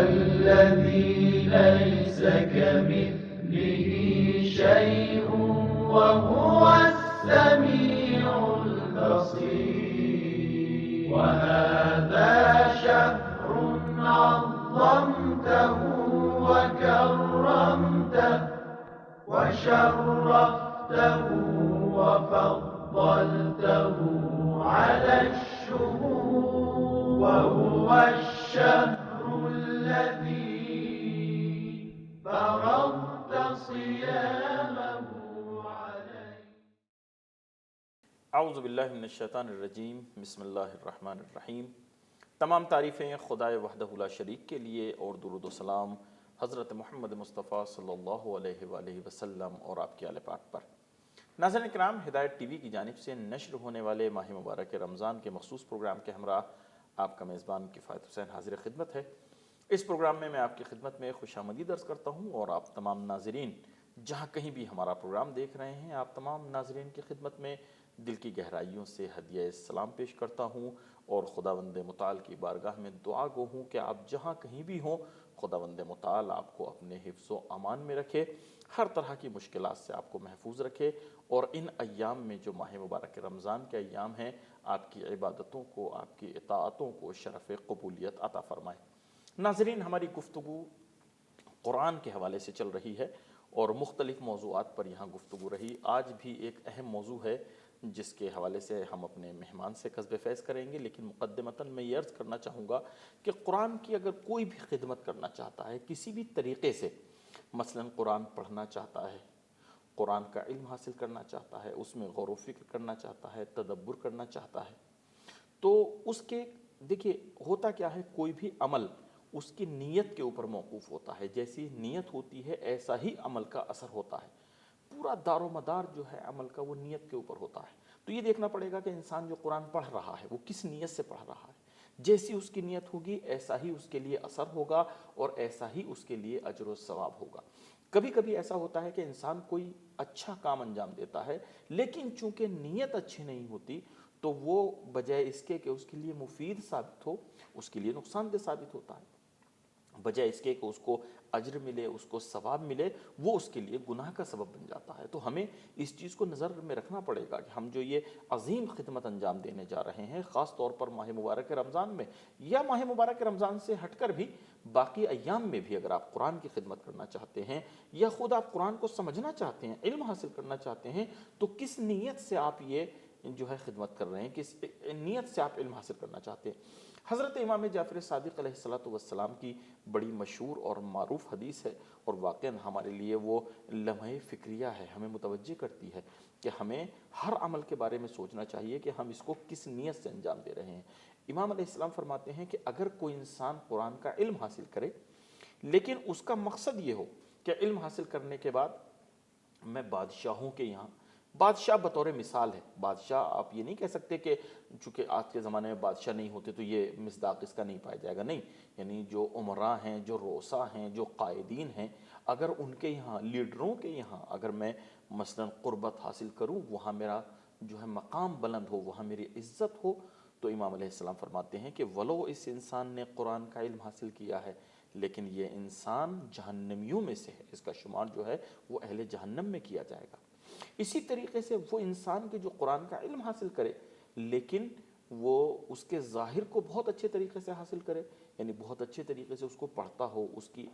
الذي ليس كمثله شيء وهو السميع البصير وهذا شهر عظمته وكرمته وشرفته وفضلته على الشهور وهو الشهر الذي فرضت صيامه عليه. اعوذ باللہ من الشیطان الرجیم، بسم اللہ الرحمن الرحیم۔ تمام تعریفیں خدائے وحدہ لا شریک کے لیے اور درود و سلام حضرت محمد مصطفیٰ صلی اللہ علیہ وآلہ وسلم اور آپ کے آل پاک پر۔ ناظرین کرام، ہدایت ٹی وی کی جانب سے نشر ہونے والے ماہ مبارک رمضان کے مخصوص پروگرام کے ہمراہ آپ کا میزبان کفایت حسین حاضر خدمت ہے۔ اس پروگرام میں آپ کی خدمت میں خوش آمدید عرض کرتا ہوں اور آپ تمام ناظرین جہاں کہیں بھی ہمارا پروگرام دیکھ رہے ہیں، آپ تمام ناظرین کی خدمت میں دل کی گہرائیوں سے ہدیہ سلام پیش کرتا ہوں اور خداوند متعال کی بارگاہ میں دعا گو ہوں کہ آپ جہاں کہیں بھی ہوں، خداوند متعال آپ کو اپنے حفظ و امان میں رکھے، ہر طرح کی مشکلات سے آپ کو محفوظ رکھے اور ان ایام میں جو ماہ مبارک رمضان کے ایام ہیں، آپ کی عبادتوں کو، آپ کی اطاعتوں کو شرف قبولیت عطا فرمائے۔ ناظرین، ہماری گفتگو قرآن کے حوالے سے چل رہی ہے اور مختلف موضوعات پر یہاں گفتگو رہی۔ آج بھی ایک اہم موضوع ہے جس کے حوالے سے ہم اپنے مہمان سے قصب فیض کریں گے، لیکن مقدمتاً میں یہ عرض کرنا چاہوں گا کہ قرآن کی اگر کوئی بھی خدمت کرنا چاہتا ہے کسی بھی طریقے سے، مثلاً قرآن پڑھنا چاہتا ہے، قرآن کا علم حاصل کرنا چاہتا ہے، اس میں غور و فکر کرنا چاہتا ہے، تدبر کرنا چاہتا ہے، تو اس کے دیکھیے ہوتا کیا ہے، کوئی بھی عمل اس کی نیت کے اوپر موقوف ہوتا ہے۔ جیسی نیت ہوتی ہے ایسا ہی عمل کا اثر ہوتا ہے۔ پورا دار و مدار جو ہے عمل کا وہ نیت کے اوپر ہوتا ہے۔ تو یہ دیکھنا پڑے گا کہ انسان جو قرآن پڑھ رہا ہے وہ کس نیت سے پڑھ رہا ہے۔ جیسی اس کی نیت ہوگی ایسا ہی اس کے لیے اثر ہوگا اور ایسا ہی اس کے لیے اجر و ثواب ہوگا۔ کبھی کبھی ایسا ہوتا ہے کہ انسان کوئی اچھا کام انجام دیتا ہے، لیکن چونکہ نیت اچھی نہیں ہوتی تو وہ بجائے اس کے کہ اس کے لیے مفید ثابت ہو، اس کے لیے نقصان دہ ثابت ہوتا ہے۔ بجائے اس کے کہ اس کو اجر ملے، اس کو ثواب ملے، وہ اس کے لیے گناہ کا سبب بن جاتا ہے۔ تو ہمیں اس چیز کو نظر میں رکھنا پڑے گا کہ ہم جو یہ عظیم خدمت انجام دینے جا رہے ہیں، خاص طور پر ماہ مبارک رمضان میں یا ماہ مبارک رمضان سے ہٹ کر بھی باقی ایام میں بھی اگر آپ قرآن کی خدمت کرنا چاہتے ہیں یا خود آپ قرآن کو سمجھنا چاہتے ہیں، علم حاصل کرنا چاہتے ہیں، تو کس نیت سے آپ یہ جو ہے خدمت کر رہے ہیں، کس نیت سے آپ علم حاصل کرنا چاہتے ہیں۔ حضرت امام جعفر صادق علیہ السلام کی بڑی مشہور اور معروف حدیث ہے اور واقعاً ہمارے لیے وہ لمحہ فکریہ ہے، ہمیں متوجہ کرتی ہے کہ ہمیں ہر عمل کے بارے میں سوچنا چاہیے کہ ہم اس کو کس نیت سے انجام دے رہے ہیں۔ امام علیہ السلام فرماتے ہیں کہ اگر کوئی انسان قرآن کا علم حاصل کرے لیکن اس کا مقصد یہ ہو کہ علم حاصل کرنے کے بعد میں بادشاہوں کے یہاں، بادشاہ بطور مثال ہے، بادشاہ آپ یہ نہیں کہہ سکتے کہ چونکہ آج کے زمانے میں بادشاہ نہیں ہوتے تو یہ مصداق اس کا نہیں پایا جائے گا، نہیں، یعنی جو عمراء ہیں، جو رؤساء ہیں، جو قائدین ہیں، اگر ان کے یہاں، لیڈروں کے یہاں اگر میں مثلا قربت حاصل کروں، وہاں میرا جو ہے مقام بلند ہو، وہاں میری عزت ہو، تو امام علیہ السلام فرماتے ہیں کہ ولو اس انسان نے قرآن کا علم حاصل کیا ہے لیکن یہ انسان جہنمیوں میں سے ہے، اس کا شمار جو ہے وہ اہل جہنم میں کیا جائے گا۔ اسی طریقے سے وہ انسان کے جو قرآن کا علم حاصل کرے لیکن وہ اس کے ظاہر کو بہت اچھے طریقے سے حاصل کرے، یعنی بہت اچھے طریقے سے اس کو پڑھتا ہو، اس کی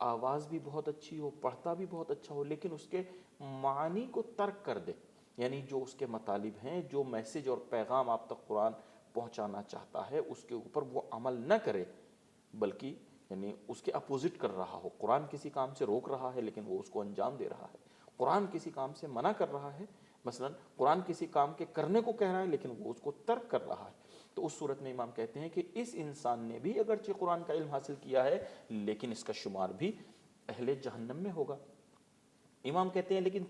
آواز بھی بہت اچھی ہو، پڑھتا بھی بہت اچھا ہو، لیکن اس کے معانی کو ترک کر دے، یعنی جو اس کے مطالب ہیں، جو میسج اور پیغام آپ تک قرآن پہنچانا چاہتا ہے اس کے اوپر وہ عمل نہ کرے، بلکہ یعنی اس کے اپوزٹ کر رہا ہو، قرآن کسی کام سے روک رہا ہے لیکن وہ اس کو انجام دے رہا ہے، قرآن کسی کام سے منع کر رہا ہے، مثلا قرآن کسی کام کے کرنے کو کہہ رہا ہے لیکن وہ اس کو ترک کر رہا ہے، تو اس صورت میں امام کہتے ہیں کہ اس انسان نے بھی اگرچہ قرآن کا علم حاصل کیا ہے لیکن اس کا شمار بھی اہل جہنم میں ہوگا۔ امام کہتے ہیں لیکن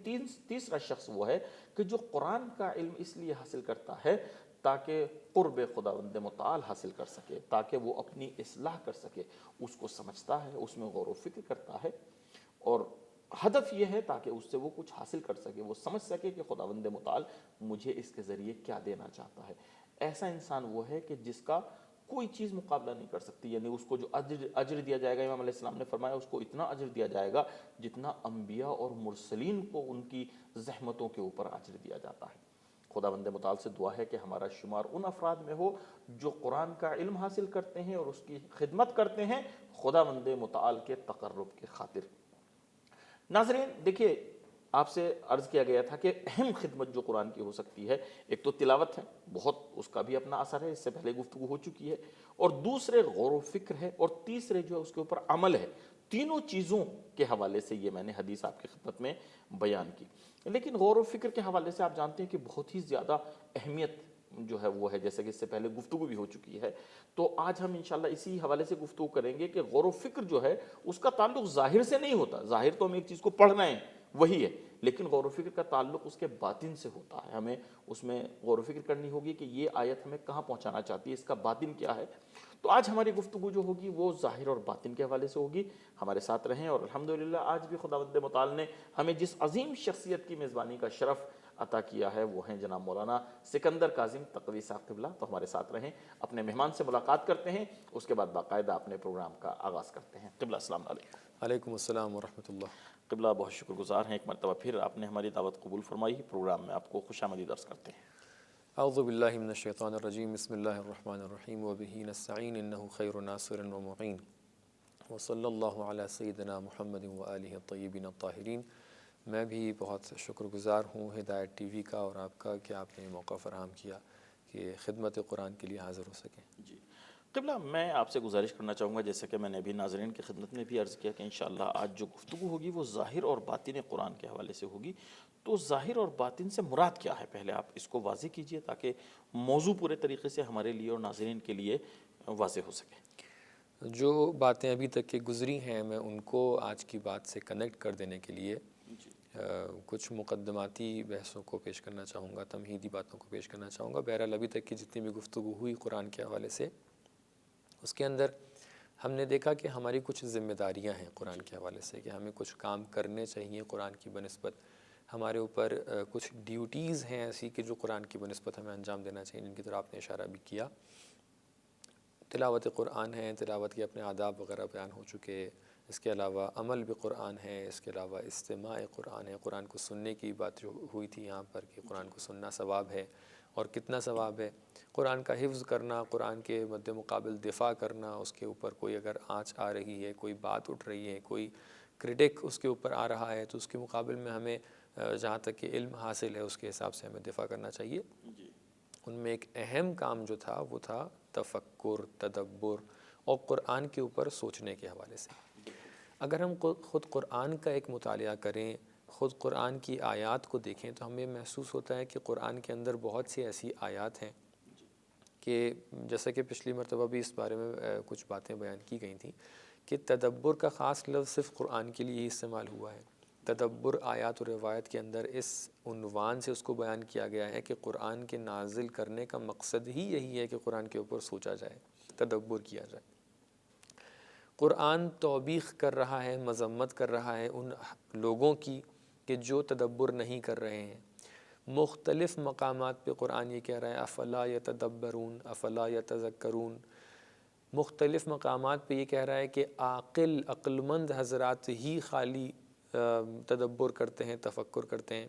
تیسرا شخص وہ ہے کہ جو قرآن کا علم اس لیے حاصل کرتا ہے تاکہ قرب خداوند متعال حاصل کر سکے، تاکہ وہ اپنی اصلاح کر سکے، اس کو سمجھتا ہے، اس میں غور و فکر کرتا ہے اور ہدف یہ ہے تاکہ اس سے وہ کچھ حاصل کر سکے، وہ سمجھ سکے کہ خداوند متعال مجھے اس کے ذریعے کیا دینا چاہتا ہے۔ ایسا انسان وہ ہے کہ جس کا کوئی چیز مقابلہ نہیں کر سکتی. یعنی اس کو جو اجر دیا جائے گا، امام علیہ السلام نے فرمایا اس کو اتنا اجر دیا جائے گا جتنا انبیاء اور مرسلین کو ان کی زحمتوں کے اوپر اجر دیا جاتا ہے. خداوند متعال سے دعا ہے کہ ہمارا شمار ان افراد میں ہو جو قرآن کا علم حاصل کرتے ہیں اور اس کی خدمت کرتے ہیں خداوند متعال کے تقرب کی خاطر. ناظرین دیکھیے، آپ سے عرض کیا گیا تھا کہ اہم خدمت جو قرآن کی ہو سکتی ہے، ایک تو تلاوت ہے، بہت اس کا بھی اپنا اثر ہے، اس سے پہلے گفتگو ہو چکی ہے، اور دوسرے غور و فکر ہے، اور تیسرے جو ہے اس کے اوپر عمل ہے. تینوں چیزوں کے حوالے سے یہ میں نے حدیث آپ کی خدمت میں بیان کی. لیکن غور و فکر کے حوالے سے آپ جانتے ہیں کہ بہت ہی زیادہ اہمیت جو ہے وہ ہے، جیسے کہ اس سے پہلے گفتگو بھی ہو چکی ہے. تو آج ہم انشاءاللہ اسی حوالے سے گفتگو کریں گے کہ غور و فکر جو ہے اس کا تعلق ظاہر سے نہیں ہوتا. ظاہر تو ہم ایک چیز کو پڑھ رہے ہیں وہی ہے، لیکن غور و فکر کا تعلق اس کے باطن سے ہوتا ہے. ہمیں اس میں غور و فکر کرنی ہوگی کہ یہ آیت ہمیں کہاں پہنچانا چاہتی ہے، اس کا باطن کیا ہے. تو آج ہماری گفتگو جو ہوگی وہ ظاہر اور باطن کے حوالے سے ہوگی. ہمارے ساتھ رہیں، اور الحمدللہ آج بھی خداوند متعال نے ہمیں جس عظیم شخصیت کی میزبانی کا شرف عطا کیا ہے وہ ہیں جناب مولانا سکندر کاظم تقوی صاحب قبلہ. تو ہمارے ساتھ رہیں، اپنے مہمان سے ملاقات کرتے ہیں، اس کے بعد باقاعدہ اپنے پروگرام کا آغاز کرتے ہیں. قبلہ السلام علیکم. وعلیکم السلام ورحمۃ اللہ. قبلہ بہت شکر گزار ہیں، ایک مرتبہ پھر آپ نے ہماری دعوت قبول فرمائی. پروگرام میں آپ کو خوش آمدید عرض کرتے ہیں. اعوذ باللہ من الشیطان الرجیم، بسم اللہ الرحمن الرحیم، وبہ نستعین انہ خیر ناصر ومعین، وصلی اللہ علی سیدنا محمد وآلہ الطیبین الطاہرین. میں بھی بہت شکر گزار ہوں ہدایت ٹی وی کا اور آپ کا کہ آپ نے موقع فراہم کیا کہ خدمت قرآن کے لیے حاضر ہو سکیں. جی قبلہ، میں آپ سے گزارش کرنا چاہوں گا، جیسے کہ میں نے ابھی ناظرین کی خدمت میں بھی عرض کیا کہ انشاءاللہ آج جو گفتگو ہوگی وہ ظاہر اور باطن قرآن کے حوالے سے ہوگی. تو ظاہر اور باطن سے مراد کیا ہے، پہلے آپ اس کو واضح کیجئے تاکہ موضوع پورے طریقے سے ہمارے لیے اور ناظرین کے لیے واضح ہو سکے. جو باتیں ابھی تک کے گزری ہیں میں ان کو آج کی بات سے کنیکٹ کر دینے کے لیے کچھ مقدماتی بحثوں کو پیش کرنا چاہوں گا، تمہیدی باتوں کو پیش کرنا چاہوں گا. بہرحال ابھی تک کی جتنی بھی گفتگو ہوئی قرآن کے حوالے سے، اس کے اندر ہم نے دیکھا کہ ہماری کچھ ذمہ داریاں ہیں قرآن کے حوالے سے، کہ ہمیں کچھ کام کرنے چاہیے قرآن کی بنسبت. ہمارے اوپر کچھ ڈیوٹیز ہیں ایسی کہ جو قرآن کی بنسبت ہمیں انجام دینا چاہیے، جن کی طرف آپ نے اشارہ بھی کیا. تلاوت قرآن ہے، تلاوت کے اپنے آداب وغیرہ بیان ہو چکے. اس کے علاوہ عمل بھی قرآن ہے، اس کے علاوہ استماع قرآن ہے. قرآن کو سننے کی بات جو ہوئی تھی یہاں پر کہ قرآن کو سننا ثواب ہے اور کتنا ثواب ہے. قرآن کا حفظ کرنا، قرآن کے مد مقابل دفاع کرنا، اس کے اوپر کوئی اگر آنچ آ رہی ہے، کوئی بات اٹھ رہی ہے، کوئی کرٹک اس کے اوپر آ رہا ہے، تو اس کے مقابل میں ہمیں جہاں تک کہ علم حاصل ہے اس کے حساب سے ہمیں دفاع کرنا چاہیے. ان میں ایک اہم کام جو تھا وہ تھا تفکر، تدبر اور قرآن کے اوپر سوچنے کے حوالے سے. اگر ہم خود قرآن کا ایک مطالعہ کریں، خود قرآن کی آیات کو دیکھیں، تو ہمیں محسوس ہوتا ہے کہ قرآن کے اندر بہت سی ایسی آیات ہیں کہ جیسا کہ پچھلی مرتبہ بھی اس بارے میں کچھ باتیں بیان کی گئی تھیں کہ تدبر کا خاص لفظ صرف قرآن کے لیے ہی استعمال ہوا ہے. تدبر آیات و روایت کے اندر اس عنوان سے اس کو بیان کیا گیا ہے کہ قرآن کے نازل کرنے کا مقصد ہی یہی ہے کہ قرآن کے اوپر سوچا جائے، تدبر کیا جائے. قرآن توبیخ کر رہا ہے، مذمت کر رہا ہے ان لوگوں کی کہ جو تدبر نہیں کر رہے ہیں. مختلف مقامات پہ قرآن یہ کہہ رہا ہے افلا یتدبرون، افلا یتذکرون. مختلف مقامات پہ یہ کہہ رہا ہے کہ عقل مند حضرات ہی خالی تدبر کرتے ہیں، تفکر کرتے ہیں.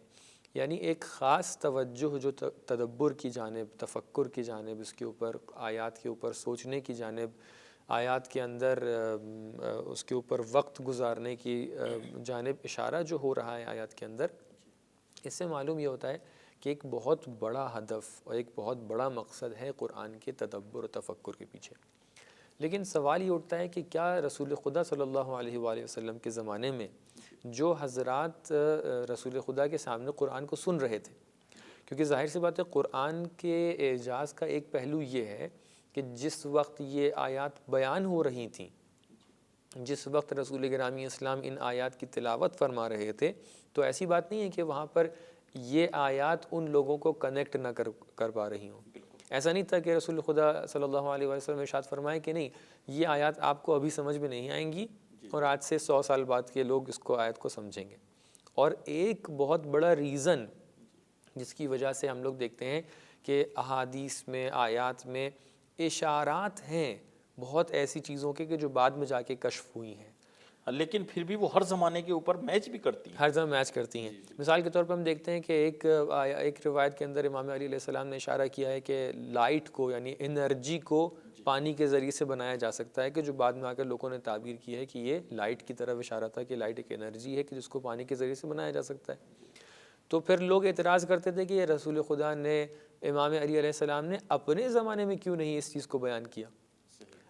یعنی ایک خاص توجہ جو تدبر کی جانب، تفکر کی جانب، اس کے اوپر آیات کے اوپر سوچنے کی جانب، آیات کے اندر اس کے اوپر وقت گزارنے کی جانب اشارہ جو ہو رہا ہے آیات کے اندر، اس سے معلوم یہ ہوتا ہے کہ ایک بہت بڑا ہدف اور ایک بہت بڑا مقصد ہے قرآن کے تدبر و تفکر کے پیچھے. لیکن سوال یہ اٹھتا ہے کہ کیا رسول خدا صلی اللہ علیہ وآلہ وسلم کے زمانے میں جو حضرات رسول خدا کے سامنے قرآن کو سن رہے تھے، کیونکہ ظاہر سی بات ہے قرآن کے اعجاز کا ایک پہلو یہ ہے کہ جس وقت یہ آیات بیان ہو رہی تھیں، جس وقت رسول گرامی اسلام ان آیات کی تلاوت فرما رہے تھے، تو ایسی بات نہیں ہے کہ وہاں پر یہ آیات ان لوگوں کو کنیکٹ نہ کر پا رہی ہوں. ایسا نہیں تھا کہ رسول خدا صلی اللہ علیہ وسلم ارشاد فرمائے کہ نہیں یہ آیات آپ کو ابھی سمجھ میں نہیں آئیں گی اور آج سے 100 سال بعد کے لوگ اس کو آیت کو سمجھیں گے. اور ایک بہت بڑا ریزن جس کی وجہ سے ہم لوگ دیکھتے ہیں کہ احادیث میں، آیات میں اشارات ہیں بہت ایسی چیزوں کے کہ جو بعد میں جا کے کشف ہوئی ہیں، لیکن پھر بھی وہ ہر زمانے کے اوپر میچ بھی کرتی ہیں۔ ہر زمانے میچ کرتی ہیں۔ مثال کے طور پر ہم دیکھتے ہیں کہ ایک روایت کے اندر امام علی علیہ السلام نے اشارہ کیا ہے کہ لائٹ کو یعنی انرجی کو پانی کے ذریعے سے بنایا جا سکتا ہے، کہ جو بعد میں آ کر لوگوں نے تعبیر کی ہے کہ یہ لائٹ کی طرف اشارہ تھا کہ لائٹ ایک انرجی ہے کہ جس کو پانی کے ذریعے سے بنایا جا سکتا ہے۔ تو پھر لوگ اعتراض کرتے تھے کہ یہ رسول خدا نے امام علی علیہ السلام نے اپنے زمانے میں کیوں نہیں اس چیز کو بیان کیا،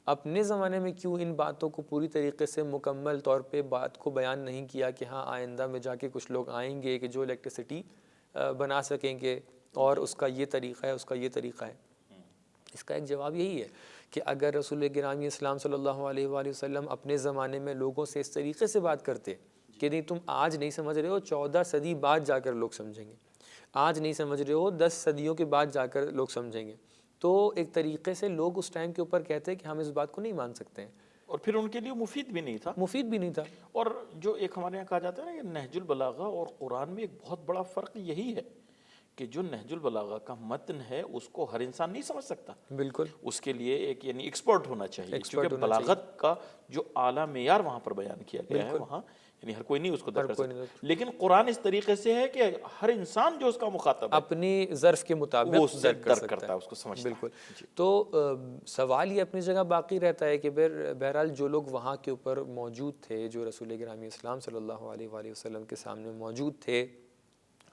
اپنے زمانے میں کیوں ان باتوں کو پوری طریقے سے مکمل طور پہ بات کو بیان نہیں کیا کہ ہاں آئندہ میں جا کے کچھ لوگ آئیں گے کہ جو الیکٹریسٹی بنا سکیں گے اور اس کا یہ طریقہ ہے، اس کا یہ طریقہ ہے۔ اس کا ایک جواب یہی ہے کہ اگر رسول گرامی اسلام صلی اللہ علیہ وآلہ وسلم اپنے زمانے میں لوگوں سے اس طریقے سے بات کرتے کہ نہیں تم آج نہیں سمجھ رہے ہو، 14 صدی بعد جا کر لوگ سمجھیں گے، آج نہیں سمجھ رہے ہو 10 صدیوں کے بعد جا کر لوگ سمجھیں گے، تو ایک طریقے سے لوگ اس ٹائم کے اوپر کہتے ہیں کہ ہم اس بات کو نہیں مان سکتے ہیں، اور پھر ان کے لیے مفید بھی نہیں تھا۔ مفید بھی نہیں تھا۔ اور جو ایک ہمارے یہاں کہا جاتا ہے نا کہ نہج البلاغہ اور قرآن میں ایک بہت بڑا فرق یہی ہے کہ جو نہج البلاغہ کا متن ہے اس کو ہر انسان نہیں سمجھ سکتا، بالکل، اس کے لیے ایک یعنی ایکسپرٹ ہونا چاہیے، ایکسپرٹ کیونکہ ہونا چاہیے، بلاغت کا جو اعلیٰ معیار وہاں پر بیان کیا گیا ہے بالکل، وہاں یعنی ہر کوئی نہیں اس کو ہر در کر کوئی سکتا، نہیں، لیکن قرآن اس طریقے سے ہے کہ ہر انسان جو اس کا مخاطب ہے اپنی ظرف کے وہ مطابق اس سے درک کر درک سکتا کرتا ہے، اس کو سمجھتا ہے۔ بالکل۔ تو سوال یہ اپنی جگہ باقی رہتا ہے کہ بہرحال جو لوگ وہاں کے اوپر موجود تھے، جو رسول گرامی اسلام صلی اللہ علیہ وآلہ وسلم کے سامنے موجود تھے،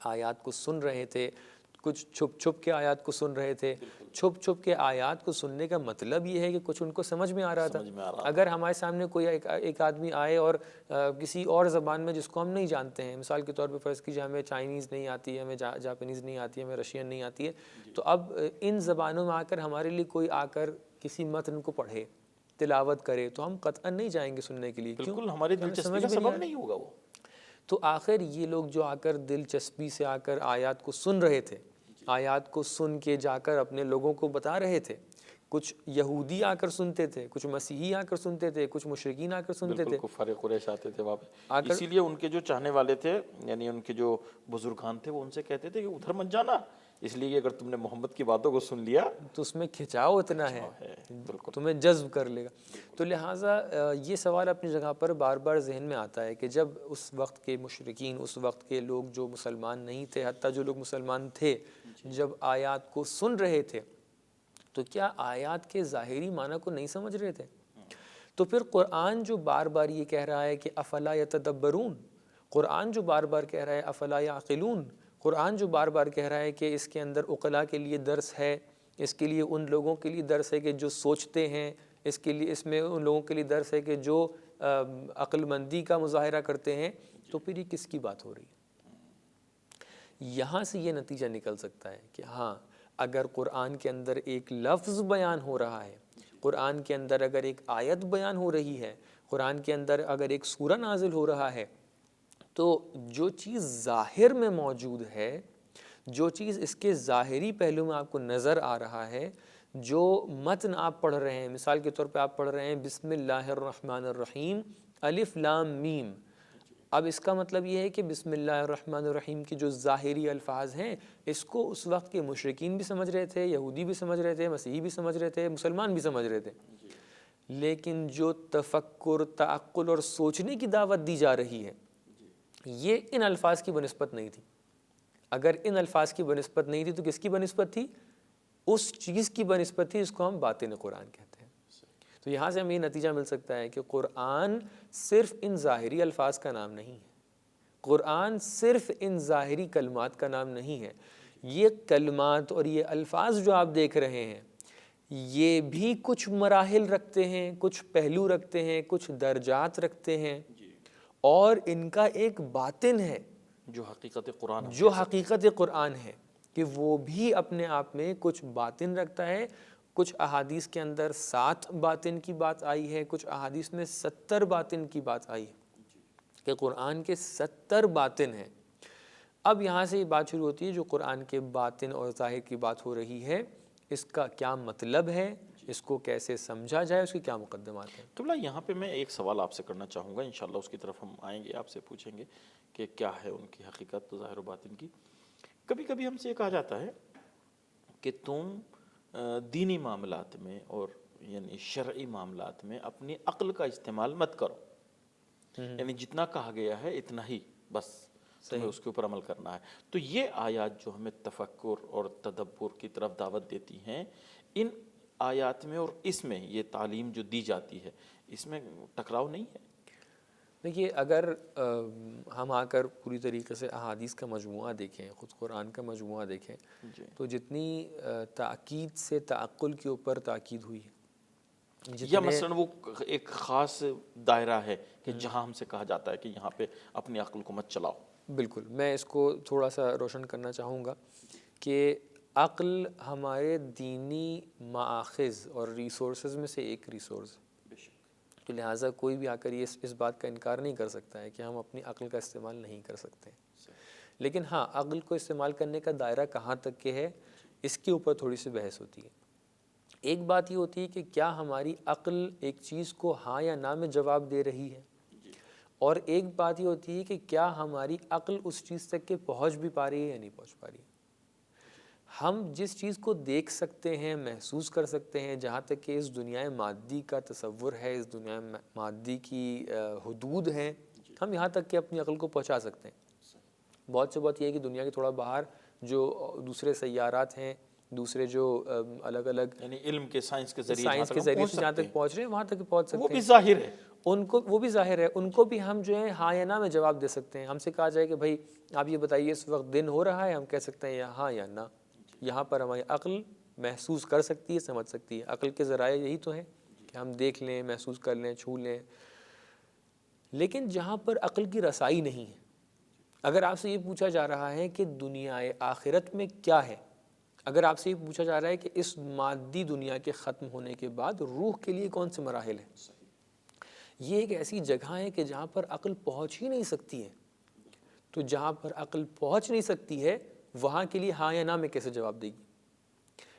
آیات کو سن رہے تھے، کچھ چھپ چھپ کے آیات کو سن رہے تھے، چھپ چھپ کے آیات کو سننے کا مطلب یہ ہے کہ کچھ ان کو سمجھ میں آ رہا تھا۔ اگر ہمارے سامنے کوئی ایک آدمی آئے اور کسی اور زبان میں جس کو ہم نہیں جانتے ہیں، مثال کے طور پہ فرض کیجیے ہمیں چائنیز نہیں آتی ہے، ہمیں جاپنیز نہیں آتی ہے، ہمیں رشین نہیں آتی ہے، تو اب ان زبانوں میں آ کر ہمارے لیے کوئی آ کر کسی متن کو پڑھے، تلاوت کرے، تو ہم قطعاً نہیں جائیں گے سننے کے لیے، بالکل ہماری دلچسپی کا سبب نہیں ہوگا وہ۔ تو آخر یہ لوگ جو آ کر دلچسپی سے آ کر آیات کو سن رہے تھے، آیات کو سن کے جا کر اپنے لوگوں کو بتا رہے تھے، کچھ یہودی آ کر سنتے تھے، کچھ مسیحی آ کر سنتے تھے، کچھ مشرکین آ کر سنتے تھے، کفار قریش آتے تھے وہاں پہ، اسی لیے ان کے جو چاہنے والے تھے یعنی ان کے جو بزرگان تھے وہ ان سے کہتے تھے کہ ادھر مت جانا، اس لیے اگر تم نے محمد کی باتوں کو سن لیا تو اس میں کھچاؤ اتنا ہے تمہیں جذب کر لے گا۔ تو لہٰذا یہ سوال اپنی جگہ پر بار بار ذہن میں آتا ہے کہ جب اس وقت کے مشرکین، اس وقت کے لوگ جو مسلمان نہیں تھے، حتیٰ جو لوگ مسلمان تھے، جب آیات کو سن رہے تھے تو کیا آیات کے ظاہری معنی کو نہیں سمجھ رہے تھے؟ تو پھر قرآن جو بار بار یہ کہہ رہا ہے کہ افلا یتدبرون، قرآن جو بار بار کہہ رہا ہے افلا یعقلون، قرآن جو بار بار کہہ رہا ہے کہ اس کے اندر عقلاء کے لیے درس ہے، اس کے لیے ان لوگوں کے لیے درس ہے کہ جو سوچتے ہیں، اس میں ان لوگوں کے لیے درس ہے کہ جو عقل مندی کا مظاہرہ کرتے ہیں، تو پھر یہ کس کی بات ہو رہی ہے؟ یہاں سے یہ نتیجہ نکل سکتا ہے کہ ہاں اگر قرآن کے اندر ایک لفظ بیان ہو رہا ہے، قرآن کے اندر اگر ایک آیت بیان ہو رہی ہے، قرآن کے اندر اگر ایک سورہ نازل ہو رہا ہے، تو جو چیز ظاہر میں موجود ہے، جو چیز اس کے ظاہری پہلو میں آپ کو نظر آ رہا ہے، جو متن آپ پڑھ رہے ہیں، مثال کے طور پہ آپ پڑھ رہے ہیں بسم اللہ الرحمن الرحیم الف لام میم، اب اس کا مطلب یہ ہے کہ بسم اللہ الرحمن الرحیم کی جو ظاہری الفاظ ہیں اس کو اس وقت کے مشرکین بھی سمجھ رہے تھے، یہودی بھی سمجھ رہے تھے، مسیحی بھی سمجھ رہے تھے، مسلمان بھی سمجھ رہے تھے، لیکن جو تفکر، تعقل اور سوچنے کی دعوت دی جا رہی ہے یہ ان الفاظ کی بنسبت نہیں تھی۔ اگر ان الفاظ کی بنسبت نہیں تھی تو کس کی بنسبت تھی؟ اس چیز کی بنسبت تھی جس کو ہم باطن قرآن کہتے ہیں۔ تو یہاں سے ہمیں یہ نتیجہ مل سکتا ہے کہ قرآن صرف ان ظاہری الفاظ کا نام نہیں ہے، قرآن صرف ان ظاہری کلمات کا نام نہیں ہے، یہ کلمات اور یہ الفاظ جو آپ دیکھ رہے ہیں یہ بھی کچھ مراحل رکھتے ہیں، کچھ پہلو رکھتے ہیں، کچھ درجات رکھتے ہیں، اور ان کا ایک باطن ہے جو حقیقت قرآن جو حقیقت قرآن ہے، کہ وہ بھی اپنے آپ میں کچھ باطن رکھتا ہے۔ کچھ احادیث کے اندر 7 باطن کی بات آئی ہے، کچھ احادیث میں 70 باطن کی بات آئی ہے کہ قرآن کے 70 باطن ہیں۔ اب یہاں سے یہ بات شروع ہوتی ہے جو قرآن کے باطن اور ظاہر کی بات ہو رہی ہے، اس کا کیا مطلب ہے، اس کو کیسے سمجھا جائے، اس کی کیا مقدمات ہیں۔ قبلہ یہاں پہ میں ایک سوال آپ سے کرنا چاہوں گا، انشاءاللہ اس کی طرف ہم آئیں گے، آپ سے پوچھیں گے کہ کیا ہے ان کی حقیقت ظاہر و باطن کی۔ کبھی کبھی ہم سے یہ کہا جاتا ہے کہ تم دینی معاملات میں اور یعنی شرعی معاملات میں اپنی عقل کا استعمال مت کرو، یعنی جتنا کہا گیا ہے اتنا ہی بس تمہیں اس کے اوپر عمل کرنا ہے۔ تو یہ آیات جو ہمیں تفکر اور تدبر کی طرف دعوت دیتی ہیں، ان آیات میں اور اس میں یہ تعلیم جو دی جاتی ہے اس میں ٹکراؤ نہیں ہے۔ دیکھیے، اگر ہم آ کر پوری طریقے سے احادیث کا مجموعہ دیکھیں، خود قرآن کا مجموعہ دیکھیں، تو جتنی تاکید سے تعقل کے اوپر تاکید ہوئی ہے، یا مثلا وہ ایک خاص دائرہ ہے کہ جہاں ہم سے کہا جاتا ہے کہ یہاں پہ اپنی عقل کو مت چلاؤ۔ بالکل، میں اس کو تھوڑا سا روشن کرنا چاہوں گا کہ عقل ہمارے دینی مآخذ اور ریسورسز میں سے ایک ریسورس ہے، تو لہٰذا کوئی بھی آ کر یہ اس بات کا انکار نہیں کر سکتا ہے کہ ہم اپنی عقل کا استعمال نہیں کر سکتے۔ لیکن ہاں، عقل کو استعمال کرنے کا دائرہ کہاں تک کے ہے، اس کے اوپر تھوڑی سی بحث ہوتی ہے۔ ایک بات یہ ہوتی ہے کہ کیا ہماری عقل ایک چیز کو ہاں یا نہ میں جواب دے رہی ہے، اور ایک بات یہ ہوتی ہے کہ کیا ہماری عقل اس چیز تک کے پہنچ بھی پا رہی ہے یا نہیں پہنچ پا رہی ہے۔ ہم جس چیز کو دیکھ سکتے ہیں، محسوس کر سکتے ہیں، جہاں تک کہ اس دنیا مادی کا تصور ہے، اس دنیا مادی کی حدود ہیں، ہم یہاں تک کہ اپنی عقل کو پہنچا سکتے ہیں۔ بہت سے بات یہ ہے کہ دنیا کے تھوڑا باہر جو دوسرے سیارات ہیں، دوسرے جو الگ الگ یعنی علم کے سائنس کے ذریعے سے جہاں تک پہنچ رہے ہیں وہاں تک پہنچ سکتے ہیں، وہ بھی ظاہر ہے، وہ بھی ظاہر ہے، ان کو بھی ہم جو ہے ہاں یا نہ میں جواب دے سکتے ہیں۔ ہم سے کہا جائے کہ بھائی آپ یہ بتائیے اس وقت دن ہو رہا ہے، ہم کہہ سکتے ہیں یا ہاں یا نہ۔ یہاں پر ہماری عقل محسوس کر سکتی ہے، سمجھ سکتی ہے۔ عقل کے ذرائع یہی تو ہیں کہ ہم دیکھ لیں، محسوس کر لیں، چھو لیں۔ لیکن جہاں پر عقل کی رسائی نہیں ہے، اگر آپ سے یہ پوچھا جا رہا ہے کہ دنیا آخرت میں کیا ہے، اگر آپ سے یہ پوچھا جا رہا ہے کہ اس مادی دنیا کے ختم ہونے کے بعد روح کے لیے کون سے مراحل ہیں، یہ ایک ایسی جگہ ہے کہ جہاں پر عقل پہنچ ہی نہیں سکتی ہے۔ تو جہاں پر عقل پہنچ نہیں سکتی ہے وہاں کے لیے ہاں یا نہ میں کیسے جواب دے گی؟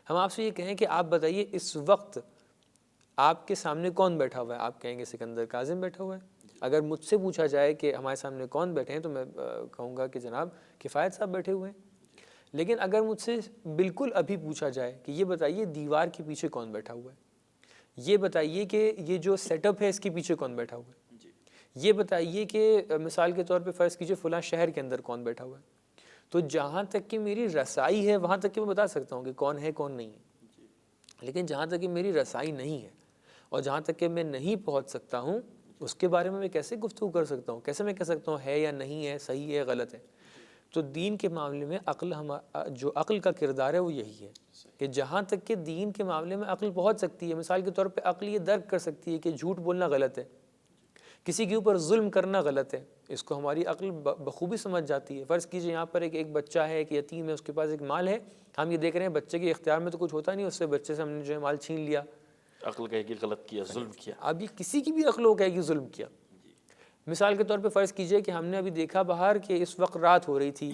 ہم آپ سے یہ کہیں کہ آپ بتائیے اس وقت آپ کے سامنے کون بیٹھا ہوا ہے، آپ کہیں گے سکندر کاظم بیٹھا ہوا ہے۔ اگر مجھ سے پوچھا جائے کہ ہمارے سامنے کون بیٹھے ہیں تو میں کہوں گا کہ جناب کفایت صاحب بیٹھے ہوئے ہیں۔ لیکن اگر مجھ سے بالکل ابھی پوچھا جائے کہ یہ بتائیے دیوار کے پیچھے کون بیٹھا ہوا ہے، یہ بتائیے کہ یہ جو سیٹ اپ ہے اس کے پیچھے کون بیٹھا ہوا ہے، یہ بتائیے کہ مثال کے طور پہ فرض کیجئے فلاں شہر کے اندر کون بیٹھا ہوا ہے، تو جہاں تک کہ میری رسائی ہے وہاں تک کہ میں بتا سکتا ہوں کہ کون ہے کون نہیں ہے۔ لیکن جہاں تک کہ میری رسائی نہیں ہے اور جہاں تک کہ میں نہیں پہنچ سکتا ہوں، اس کے بارے میں کیسے گفتگو کر سکتا ہوں، کیسے میں کہہ سکتا ہوں ہے یا نہیں ہے، صحیح ہے غلط ہے۔ تو دین کے معاملے میں جو عقل کا کردار ہے وہ یہی ہے کہ جہاں تک کہ دین کے معاملے میں عقل پہنچ سکتی ہے، مثال کے طور پہ عقل یہ درک کر سکتی ہے کہ جھوٹ بولنا غلط ہے، کسی کے اوپر ظلم کرنا غلط ہے، اس کو ہماری عقل بخوبی سمجھ جاتی ہے۔ فرض کیجئے یہاں پر ایک بچہ ہے، ایک یتیم ہے، اس کے پاس ایک مال ہے، ہم یہ دیکھ رہے ہیں بچے کے اختیار میں تو کچھ ہوتا نہیں، اس سے بچے سے ہم نے جو ہے مال چھین لیا، عقل کہے گی غلط کیا، ظلم کیا۔ اب یہ کسی کی بھی عقل ہو کہے گی ظلم کیا۔ مثال کے طور پہ فرض کیجئے کہ ہم نے ابھی دیکھا باہر کہ اس وقت رات ہو رہی تھی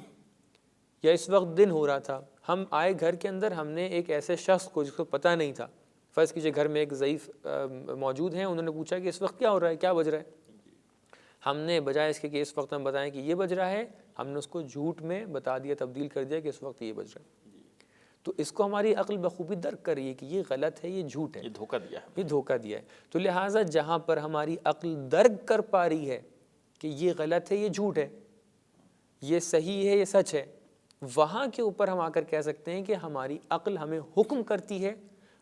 یا اس وقت دن ہو رہا تھا، ہم آئے گھر کے اندر، ہم نے ایک ایسے شخص کو جس کو پتہ نہیں تھا، فرض کیجئے گھر میں ایک ضعیف موجود ہیں، انہوں نے پوچھا کہ اس وقت کیا ہو رہا ہے، کیا بج رہا ہے، ہم نے بجائے اس کے کہ اس وقت ہم بتائیں کہ یہ بج رہا ہے، ہم نے اس کو جھوٹ میں بتا دیا، تبدیل کر دیا کہ اس وقت یہ بج رہا ہے۔ تو اس کو ہماری عقل بخوبی درک کر رہی ہے کہ یہ غلط ہے، یہ جھوٹ ہے، یہ دھوکہ دیا ہے، یہ دھوکہ دیا ہے۔ تو لہٰذا جہاں پر ہماری عقل درک کر پا رہی ہے کہ یہ غلط ہے، یہ جھوٹ ہے، یہ صحیح ہے، یہ سچ ہے، وہاں کے اوپر ہم آ کر کہہ سکتے ہیں کہ ہماری عقل ہمیں حکم کرتی ہے،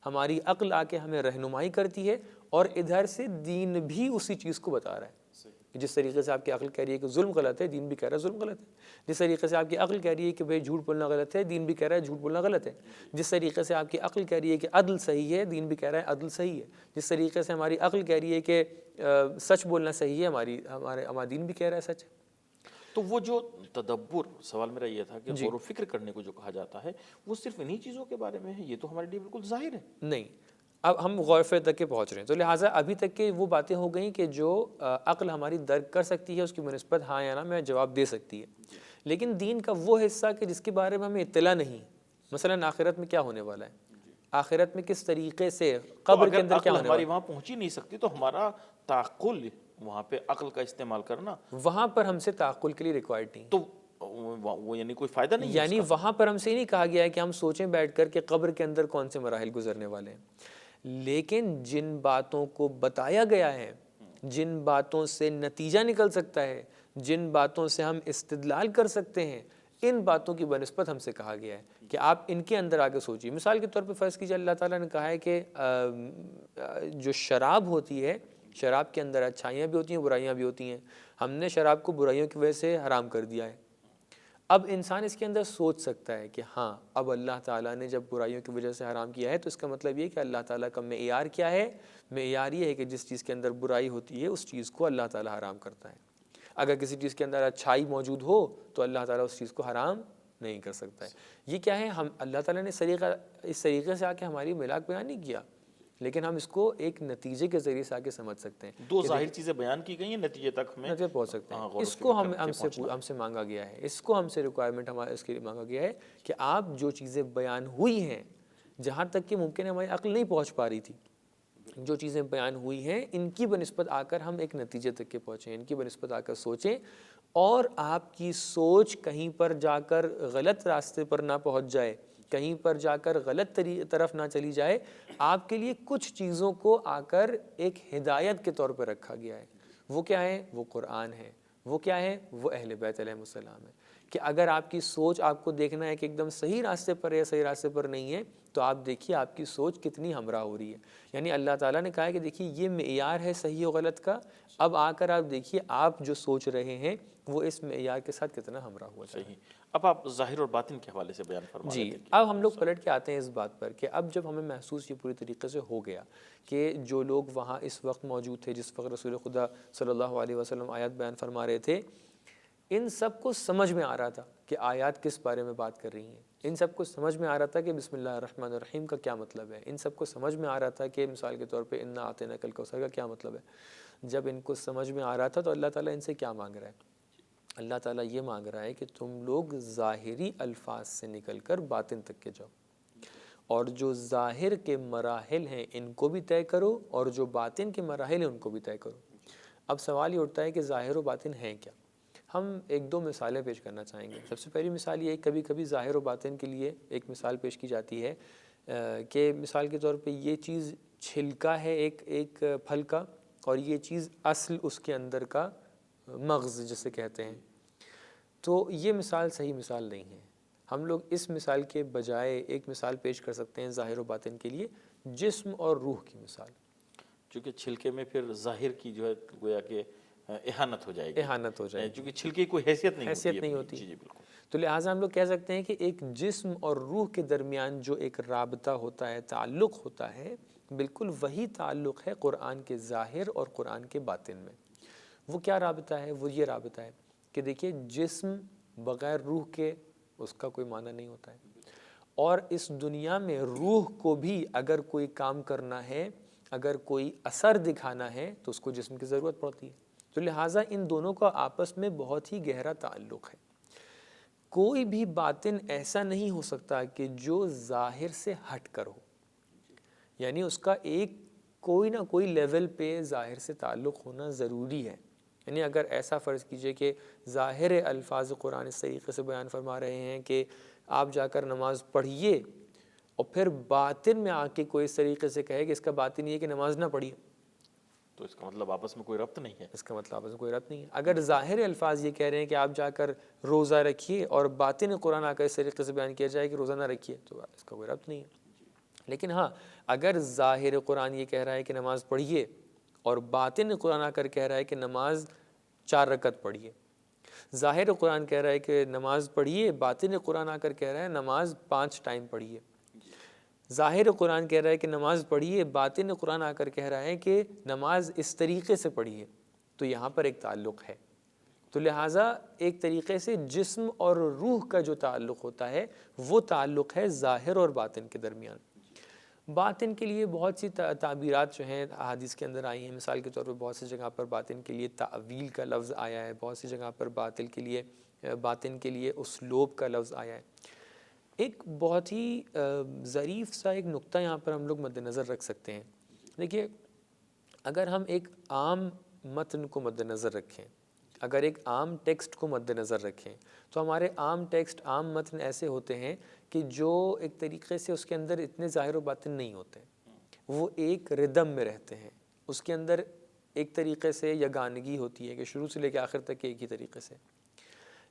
ہماری عقل آ کے ہمیں رہنمائی کرتی ہے، اور ادھر سے دین بھی اسی چیز کو بتا رہا ہے۔ جس طریقے سے آپ کی عقل کہہ رہی ہے کہ ظلم غلط ہے، دین بھی کہہ رہا ہے ظلم غلط ہے۔ جس طریقے سے آپ کی عقل کہہ رہی ہے کہ بھئی جھوٹ بولنا غلط ہے، دین بھی کہہ رہا ہے جھوٹ بولنا غلط ہے۔ جس طریقے سے آپ کی عقل کہہ رہی ہے کہ عدل صحیح ہے، دین بھی کہہ رہا ہے عدل صحیح ہے۔ جس طریقے سے ہماری عقل کہہ رہی ہے کہ سچ بولنا صحیح ہے، ہمارا دین بھی کہہ رہا ہے سچ ہے۔ تو وہ جو تدبر، سوال میرا یہ تھا کہ غور و فکر کرنے کو جو کہا جاتا ہے وہ صرف انہی چیزوں کے بارے میں ہے، یہ تو ہمارے لیے بالکل ظاہر ہے۔ نہیں، اب ہم غور و فکر تک کے پہنچ رہے ہیں، تو لہٰذا ابھی تک کہ وہ باتیں ہو گئیں کہ جو عقل ہماری درک کر سکتی ہے، اس کی بنسبت ہاں یا نہ میں جواب دے سکتی ہے۔ لیکن دین کا وہ حصہ کہ جس کے بارے میں ہمیں اطلاع نہیں، مثلا آخرت میں کیا ہونے والا ہے، آخرت میں کس طریقے سے قبر کے اندر کیا ہونے والا ہے، ہماری وہاں پہنچ ہی نہیں سکتی تو ہمارا تعقل وہاں پہ عقل کا استعمال کرنا، وہاں پر ہم سے تعقل کے لیے ریکوائرڈ نہیں۔ تو وہ یعنی کوئی فائدہ نہیں ہے یعنی وہاں پر ہم سے نہیں کہا گیا ہے کہ ہم سوچیں بیٹھ کر کہ قبر کے اندر کون سے مراحل گزرنے والے ہیں، لیکن جن باتوں کو بتایا گیا ہے، جن باتوں سے نتیجہ نکل سکتا ہے، جن باتوں سے ہم استدلال کر سکتے ہیں، ان باتوں کی بنسبت ہم سے کہا گیا ہے کہ آپ ان کے اندر آگے سوچیے۔ مثال کے طور پہ فرض کیجیے اللہ تعالیٰ نے کہا ہے کہ جو شراب ہوتی ہے، شراب کے اندر اچھائیاں بھی ہوتی ہیں، برائیاں بھی ہوتی ہیں، ہم نے شراب کو برائیوں کی وجہ سے حرام کر دیا ہے۔ اب انسان اس کے اندر سوچ سکتا ہے کہ ہاں اب اللہ تعالیٰ نے جب برائیوں کی وجہ سے حرام کیا ہے تو اس کا مطلب یہ کہ اللہ تعالیٰ کا معیار کیا ہے؟ معیار یہ ہے کہ جس چیز کے اندر برائی ہوتی ہے اس چیز کو اللہ تعالیٰ حرام کرتا ہے۔ اگر کسی چیز کے اندر اچھائی موجود ہو تو اللہ تعالیٰ اس چیز کو حرام نہیں کر سکتا ہے۔ یہ کیا ہے؟ ہم اللہ تعالیٰ نے اس طریقے سے آ کے ہماری ملاک بیان نہیں کیا، لیکن ہم اس کو ایک نتیجے کے ذریعے سے آ کے سمجھ سکتے ہیں۔ دو ظاہر چیزیں بیان کی گئی ہیں، نتیجے تک ہمیں نتیجے پہنچ سکتے ہیں۔ اس کو ہم سے مانگا گیا ہے، اس کو ہم سے ریکوائرمنٹ ہمارا اس کے لیے مانگا گیا ہے کہ آپ جو چیزیں بیان ہوئی ہیں، جہاں تک کہ ممکن ہے ہماری عقل نہیں پہنچ پا رہی تھی، جو چیزیں بیان ہوئی ہیں ان کی بنسبت آ کر ہم ایک نتیجے تک کے پہنچیں، ان کی بنسبت آ کر سوچیں، اور آپ کی سوچ کہیں پر جا کر غلط راستے پر نہ پہنچ جائے، کہیں پر جا کر غلط طرف نہ چلی جائے۔ آپ کے لیے کچھ چیزوں کو آ کر ایک ہدایت کے طور پر رکھا گیا ہے۔ وہ کیا ہے؟ وہ قرآن ہے۔ وہ کیا ہے؟ وہ اہل بیت علیہ السلام ہے، کہ اگر آپ کی سوچ آپ کو دیکھنا ہے کہ ایک دم صحیح راستے پر ہے، صحیح راستے پر نہیں ہے، تو آپ دیکھیے آپ کی سوچ کتنی ہمراہ ہو رہی ہے۔ یعنی اللہ تعالیٰ نے کہا ہے کہ دیکھیے یہ معیار ہے صحیح و غلط کا، اب آ کر آپ دیکھیے آپ جو سوچ رہے ہیں وہ اس معیار کے ساتھ کتنا ہمراہ ہوا ہے۔ صحیح۔ اب آپ ظاہر اور باطن کے حوالے سے بیان فرما رہے تھے۔ اب ہم لوگ پلٹ کے آتے ہیں اس بات پر کہ اب جب ہمیں محسوس یہ پوری طریقے سے ہو گیا کہ جو لوگ وہاں اس وقت موجود تھے جس وقت رسول خدا صلی اللہ علیہ وسلم آیات بیان فرما رہے تھے، ان سب کو سمجھ میں آ رہا تھا کہ آیات کس بارے میں بات کر رہی ہیں، ان سب کو سمجھ میں آ رہا تھا کہ بسم اللہ الرحمن الرحیم کا کیا مطلب ہے، ان سب کو سمجھ میں آ رہا تھا کہ مثال کے طور پہ انا اعطیناک الکوثر کا کیا مطلب ہے۔ جب ان کو سمجھ میں آ رہا تھا تو اللہ تعالیٰ ان سے کیا مانگ رہا ہے؟ اللہ تعالیٰ یہ مانگ رہا ہے کہ تم لوگ ظاہری الفاظ سے نکل کر باطن تک کے جاؤ، اور جو ظاہر کے مراحل ہیں ان کو بھی طے کرو، اور جو باطن کے مراحل ہیں ان کو بھی طے کرو۔ اب سوال یہ اٹھتا ہے کہ ظاہر و باطن ہیں کیا؟ ہم ایک دو مثالیں پیش کرنا چاہیں گے۔ سب سے پہلی مثال یہ ہے، کبھی کبھی ظاہر و باطن کے لیے ایک مثال پیش کی جاتی ہے کہ مثال کے طور پہ یہ چیز چھلکا ہے ایک پھل کا، اور یہ چیز اصل اس کے اندر کا مغز جسے کہتے ہیں۔ تو یہ مثال صحیح مثال نہیں ہے۔ ہم لوگ اس مثال کے بجائے ایک مثال پیش کر سکتے ہیں ظاہر و باطن کے لیے، جسم اور روح کی مثال۔ چونکہ چھلکے میں پھر ظاہر کی جو ہے گویا کہ اہانت ہو جائے گی، اہانت ہو جائے گی، چونکہ چھلکے کی کوئی حیثیت نہیں ہوتی۔ جی بالکل۔ تو لہٰذا ہم لوگ کہہ سکتے ہیں کہ ایک جسم اور روح کے درمیان جو ایک رابطہ ہوتا ہے، تعلق ہوتا ہے، بالکل وہی تعلق ہے قرآن کے ظاہر اور قرآن کے باطن میں۔ وہ کیا رابطہ ہے؟ وہ یہ رابطہ ہے کہ دیکھیے جسم بغیر روح کے اس کا کوئی معنی نہیں ہوتا ہے، اور اس دنیا میں روح کو بھی اگر کوئی کام کرنا ہے، اگر کوئی اثر دکھانا ہے تو اس کو جسم کی ضرورت پڑتی ہے۔ تو لہٰذا ان دونوں کا آپس میں بہت ہی گہرا تعلق ہے۔ کوئی بھی باطن ایسا نہیں ہو سکتا کہ جو ظاہر سے ہٹ کر ہو، یعنی اس کا ایک کوئی نہ کوئی لیول پہ ظاہر سے تعلق ہونا ضروری ہے۔ یعنی اگر ایسا فرض کیجئے کہ ظاہر الفاظ قرآن اس طریقے سے بیان فرما رہے ہیں کہ آپ جا کر نماز پڑھیے، اور پھر باطن میں آ کے کوئی اس طریقے سے کہے کہ اس کا باطن یہ کہ نماز نہ پڑھیے، تو اس کا مطلب آپس میں کوئی ربط نہیں ہے۔ اس کا مطلب آپس میں کوئی ربط نہیں ہے۔ اگر ظاہر الفاظ یہ کہہ رہے ہیں کہ آپ جا کر روزہ رکھیے، اور باطن قرآن آ کر اس طریقے سے بیان کیا جائے کہ روزہ نہ رکھیے، تو اس کا کوئی ربط نہیں ہے۔ لیکن ہاں، اگر ظاہر قرآن یہ کہہ رہا ہے کہ نماز پڑھیے، اور باطن قرآن آ کر کہہ رہا ہے کہ نماز 4 رکعت پڑھیے، ظاہر قرآن کہہ رہا ہے کہ نماز پڑھیے، باطن قرآن آ کر کہہ رہا ہے نماز 5 ٹائم پڑھیے، ظاہر قرآن کہہ رہا ہے کہ نماز پڑھیے، باطن قرآن آ کر کہہ رہا ہے کہ نماز اس طریقے سے پڑھیے، تو یہاں پر ایک تعلق ہے۔ تو لہٰذا ایک طریقے سے جسم اور روح کا جو تعلق ہوتا ہے وہ تعلق ہے ظاہر اور باطن کے درمیان۔ باطن کے لیے بہت سی تعبیرات جو ہیں احادیث کے اندر آئی ہیں۔ مثال کے طور پر بہت سی جگہ پر باطن کے لیے تعویل کا لفظ آیا ہے، بہت سی جگہ پر باطن کے لیے اسلوب کا لفظ آیا ہے۔ ایک بہت ہی ظریف سا ایک نقطہ یہاں پر ہم لوگ مد نظر رکھ سکتے ہیں۔ دیکھیے، اگر ہم ایک عام متن کو مد نظر رکھیں اگر ایک عام ٹیکسٹ کو مد نظر رکھیں تو ہمارے عام ٹیکسٹ، عام متن ایسے ہوتے ہیں کہ جو ایک طریقے سے اس کے اندر اتنے ظاہر و باطن نہیں ہوتے، وہ ایک ردم میں رہتے ہیں، اس کے اندر ایک طریقے سے یگانگی ہوتی ہے کہ شروع سے لے کے آخر تک ایک ہی طریقے سے۔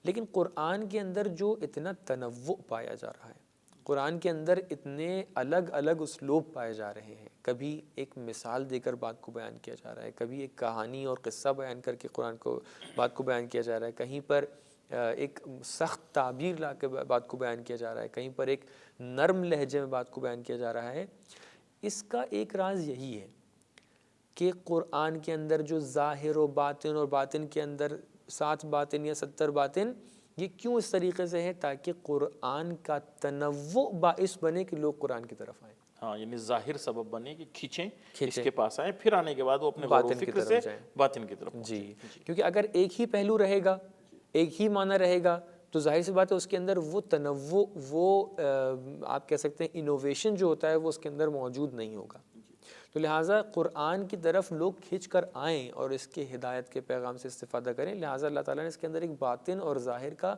لیکن قرآن کے اندر جو اتنا تنوع پایا جا رہا ہے، قرآن کے اندر اتنے الگ الگ اسلوب پائے جا رہے ہیں، کبھی ایک مثال دے کر بات کو بیان کیا جا رہا ہے، کبھی ایک کہانی اور قصہ بیان کر کے قرآن کو بات کو بیان کیا جا رہا ہے، کہیں پر ایک سخت تعبیر لا کے بات کو بیان کیا جا رہا ہے، کہیں پر ایک نرم لہجے میں بات کو بیان کیا جا رہا ہے۔ اس کا ایک راز یہی ہے کہ قرآن کے اندر جو ظاہر و باطن اور باطن کے اندر 7 باطن یا 70 باطن، یہ کیوں اس طریقے سے ہے؟ تاکہ قرآن کا تنوع باعث بنے کہ لوگ قرآن کی طرف آئیں۔ ہاں، یعنی ظاہر سبب بنے کہ کھینچیں اس کے پاس آئیں، پھر آنے کے بعد وہ اپنے غور و فکر سے باطن کی طرف جی، کیونکہ اگر ایک ہی پہلو رہے گا، ایک ہی معنی رہے گا، تو ظاہر سی بات ہے اس کے اندر وہ تنوع، وہ آپ کہہ سکتے ہیں انوویشن جو ہوتا ہے وہ اس کے اندر موجود نہیں ہوگا۔ تو لہٰذا قرآن کی طرف لوگ کھنچ کر آئیں اور اس کے ہدایت کے پیغام سے استفادہ کریں، لہٰذا اللہ تعالیٰ نے اس کے اندر ایک باطن اور ظاہر کا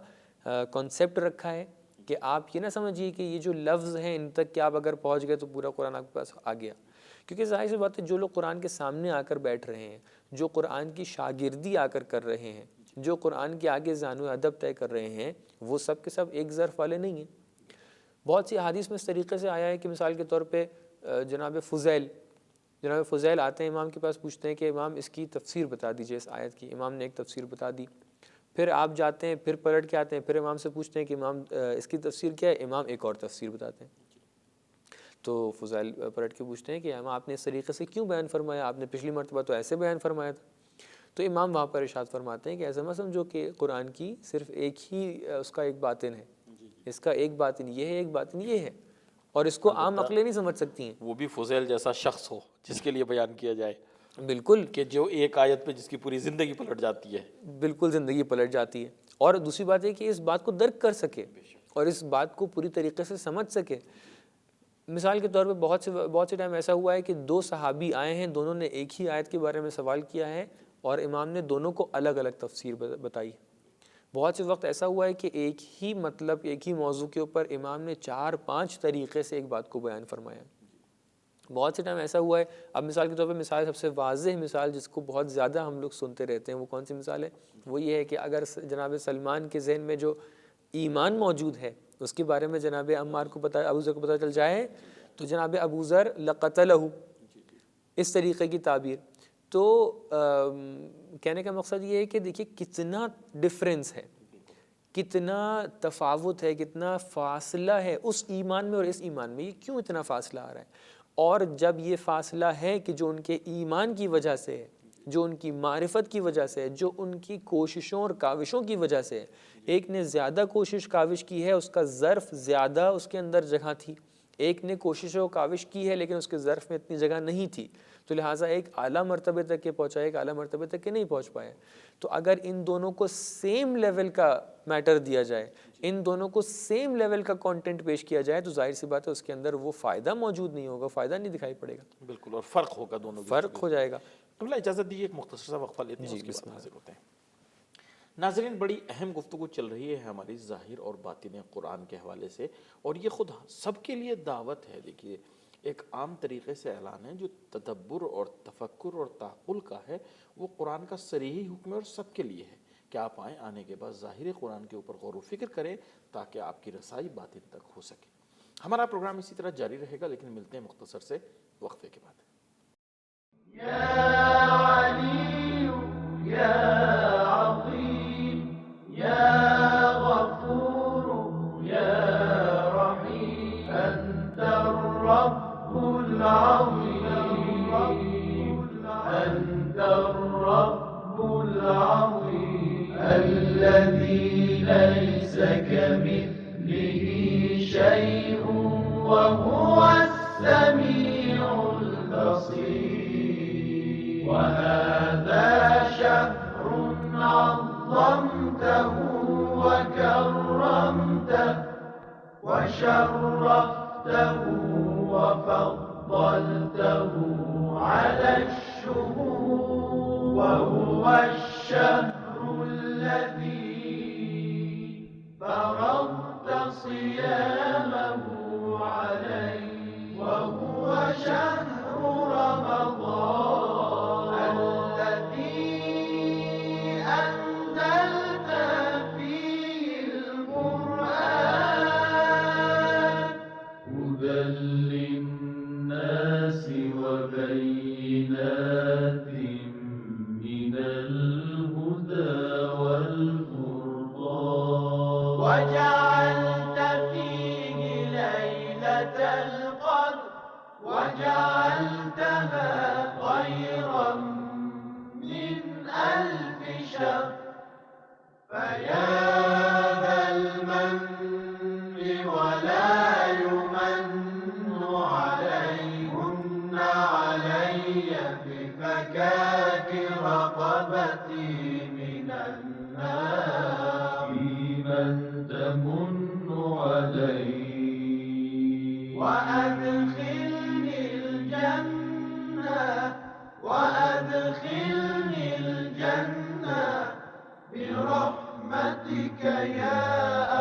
کنسیپٹ رکھا ہے کہ آپ یہ نہ سمجھیے کہ یہ جو لفظ ہیں ان تک کہ آپ اگر پہنچ گئے تو پورا قرآن آپ کے پاس آ گیا، کیونکہ ظاہر سی بات ہے جو لوگ قرآن کے سامنے آ کر بیٹھ رہے ہیں، جو قرآن کی شاگردی آ کر رہے ہیں، جو قرآن کے آگے زانو ادب طے کر رہے ہیں، وہ سب کے سب ایک ظرف والے نہیں ہیں۔ بہت سی احادیث میں اس طریقے سے آیا ہے کہ مثال کے طور پہ جناب فضیل آتے ہیں امام کے پاس، پوچھتے ہیں کہ امام اس کی تفسیر بتا دیجئے اس آیت کی۔ امام نے ایک تفسیر بتا دی، پھر آپ جاتے ہیں، پھر پلٹ کے آتے ہیں، پھر امام سے پوچھتے ہیں کہ امام اس کی تفسیر کیا ہے؟ امام ایک اور تفسیر بتاتے ہیں۔ تو فضیل پلٹ کے پوچھتے ہیں کہ امام آپ نے اس طریقے سے کیوں بیان فرمایا؟ آپ نے پچھلی مرتبہ تو ایسے بیان فرمایا تھا۔ تو امام وہاں پر ارشاد فرماتے ہیں کہ ایسا مت سمجھو کہ قرآن کی صرف ایک ہی اس کا ایک باطن ہے، اس کا ایک باطن یہ ہے، ایک باطن یہ ہے، اور اس کو عام عقلیں نہیں سمجھ سکتی ہیں۔ وہ بھی فضیل جیسا شخص ہو جس کے لیے بیان کیا جائے، بالکل، کہ جو ایک آیت پہ جس کی پوری زندگی پلٹ جاتی ہے، بالکل زندگی پلٹ جاتی ہے، اور دوسری بات ہے کہ اس بات کو درک کر سکے اور اس بات کو پوری طریقے سے سمجھ سکے۔ مثال کے طور پہ بہت سے ٹائم ایسا ہوا ہے کہ 2 صحابی آئے ہیں، دونوں نے ایک ہی آیت کے بارے میں سوال کیا ہے اور امام نے دونوں کو الگ الگ تفسیر بتائی۔ بہت سے وقت ایسا ہوا ہے کہ ایک ہی مطلب، ایک ہی موضوع کے اوپر امام نے 4-5 طریقے سے ایک بات کو بیان فرمایا۔ بہت سے ٹائم ایسا ہوا ہے، اب مثال کے طور پہ مثال سب سے واضح مثال جس کو بہت زیادہ ہم لوگ سنتے رہتے ہیں، وہ کون سی مثال ہے؟ وہ یہ ہے کہ اگر جناب سلمان کے ذہن میں جو ایمان موجود ہے اس کے بارے میں جناب عمار کو ابو ذر کو پتہ چل جائے تو جناب ابو ذر لقتلہ، اس طریقے کی تعبیر۔ تو کہنے کا مقصد یہ ہے کہ دیکھیے کتنا ڈفرینس ہے، کتنا تفاوت ہے، کتنا فاصلہ ہے اس ایمان میں اور اس ایمان میں۔ یہ کیوں اتنا فاصلہ آ رہا ہے؟ اور جب یہ فاصلہ ہے کہ جو ان کے ایمان کی وجہ سے ہے، جو ان کی معرفت کی وجہ سے ہے، جو ان کی کوششوں اور کاوشوں کی وجہ سے ہے، ایک نے زیادہ کوشش کاوش کی ہے، اس کا ظرف زیادہ اس کے اندر جگہ تھی، ایک نے کوشش و کاوش کی ہے لیکن اس کے ظرف میں اتنی جگہ نہیں تھی، تو لہٰذا ایک اعلیٰ مرتبے تک کے پہنچا، ایک اعلیٰ مرتبے تک کے نہیں پہنچ پایا۔ تو اگر ان دونوں کو سیم لیول کا میٹر دیا جائے، ان دونوں کو سیم لیول کا کانٹینٹ پیش کیا جائے تو ظاہر سی بات ہے اس کے اندر وہ فائدہ موجود نہیں ہوگا، فائدہ نہیں دکھائی پڑے گا، بالکل، اور فرق ہوگا دونوں میں، فرق ہو جائے گا۔ اللہ اجازت دیجیے ایک مختصر سا وقفہ لیتے ہیں، اس کے بعد حاضر ہوتے ہیں۔ ناظرین، بڑی اہم گفتگو چل رہی ہے ہماری ظاہر اور باطن قرآن کے حوالے سے، اور یہ خود سب کے لیے دعوت ہے۔ دیکھیے ایک عام طریقے سے اعلان ہے، جو تدبر اور تفکر اور تعقل کا ہے وہ قرآن کا صریحی حکم ہے اور سب کے لیے ہے کہ آپ آئیں، آنے کے بعد ظاہر قرآن کے اوپر غور و فکر کریں تاکہ آپ کی رسائی باطن تک ہو سکے۔ ہمارا پروگرام اسی طرح جاری رہے گا، لیکن ملتے ہیں مختصر سے وقفے کے بعد۔ یا علی یا عظیم یا غفور یا رحیم، انت الرب العظیم، انت الرب العظیم الذي ليس كمثله شيء وهو السميع البصير، وهذا شهر عظمته وكرمته وشرفته وفضلته على الشهور، وهو الشهر الذي فرضت صيامه عليه وهو شهر رمضان الذي أنزلت فيه القرآن هدى للناس وبينات من الهدى والفرقان وجعلت فيه ليلة القدر وجعلتها خيرا من 1000 شهر فيا ذا المن ولا يمن عليهن علي بفكاك رقبتي من النار فيمن تمن علي وأدخلني الجنة وأدخلني الجنة برحمتك يا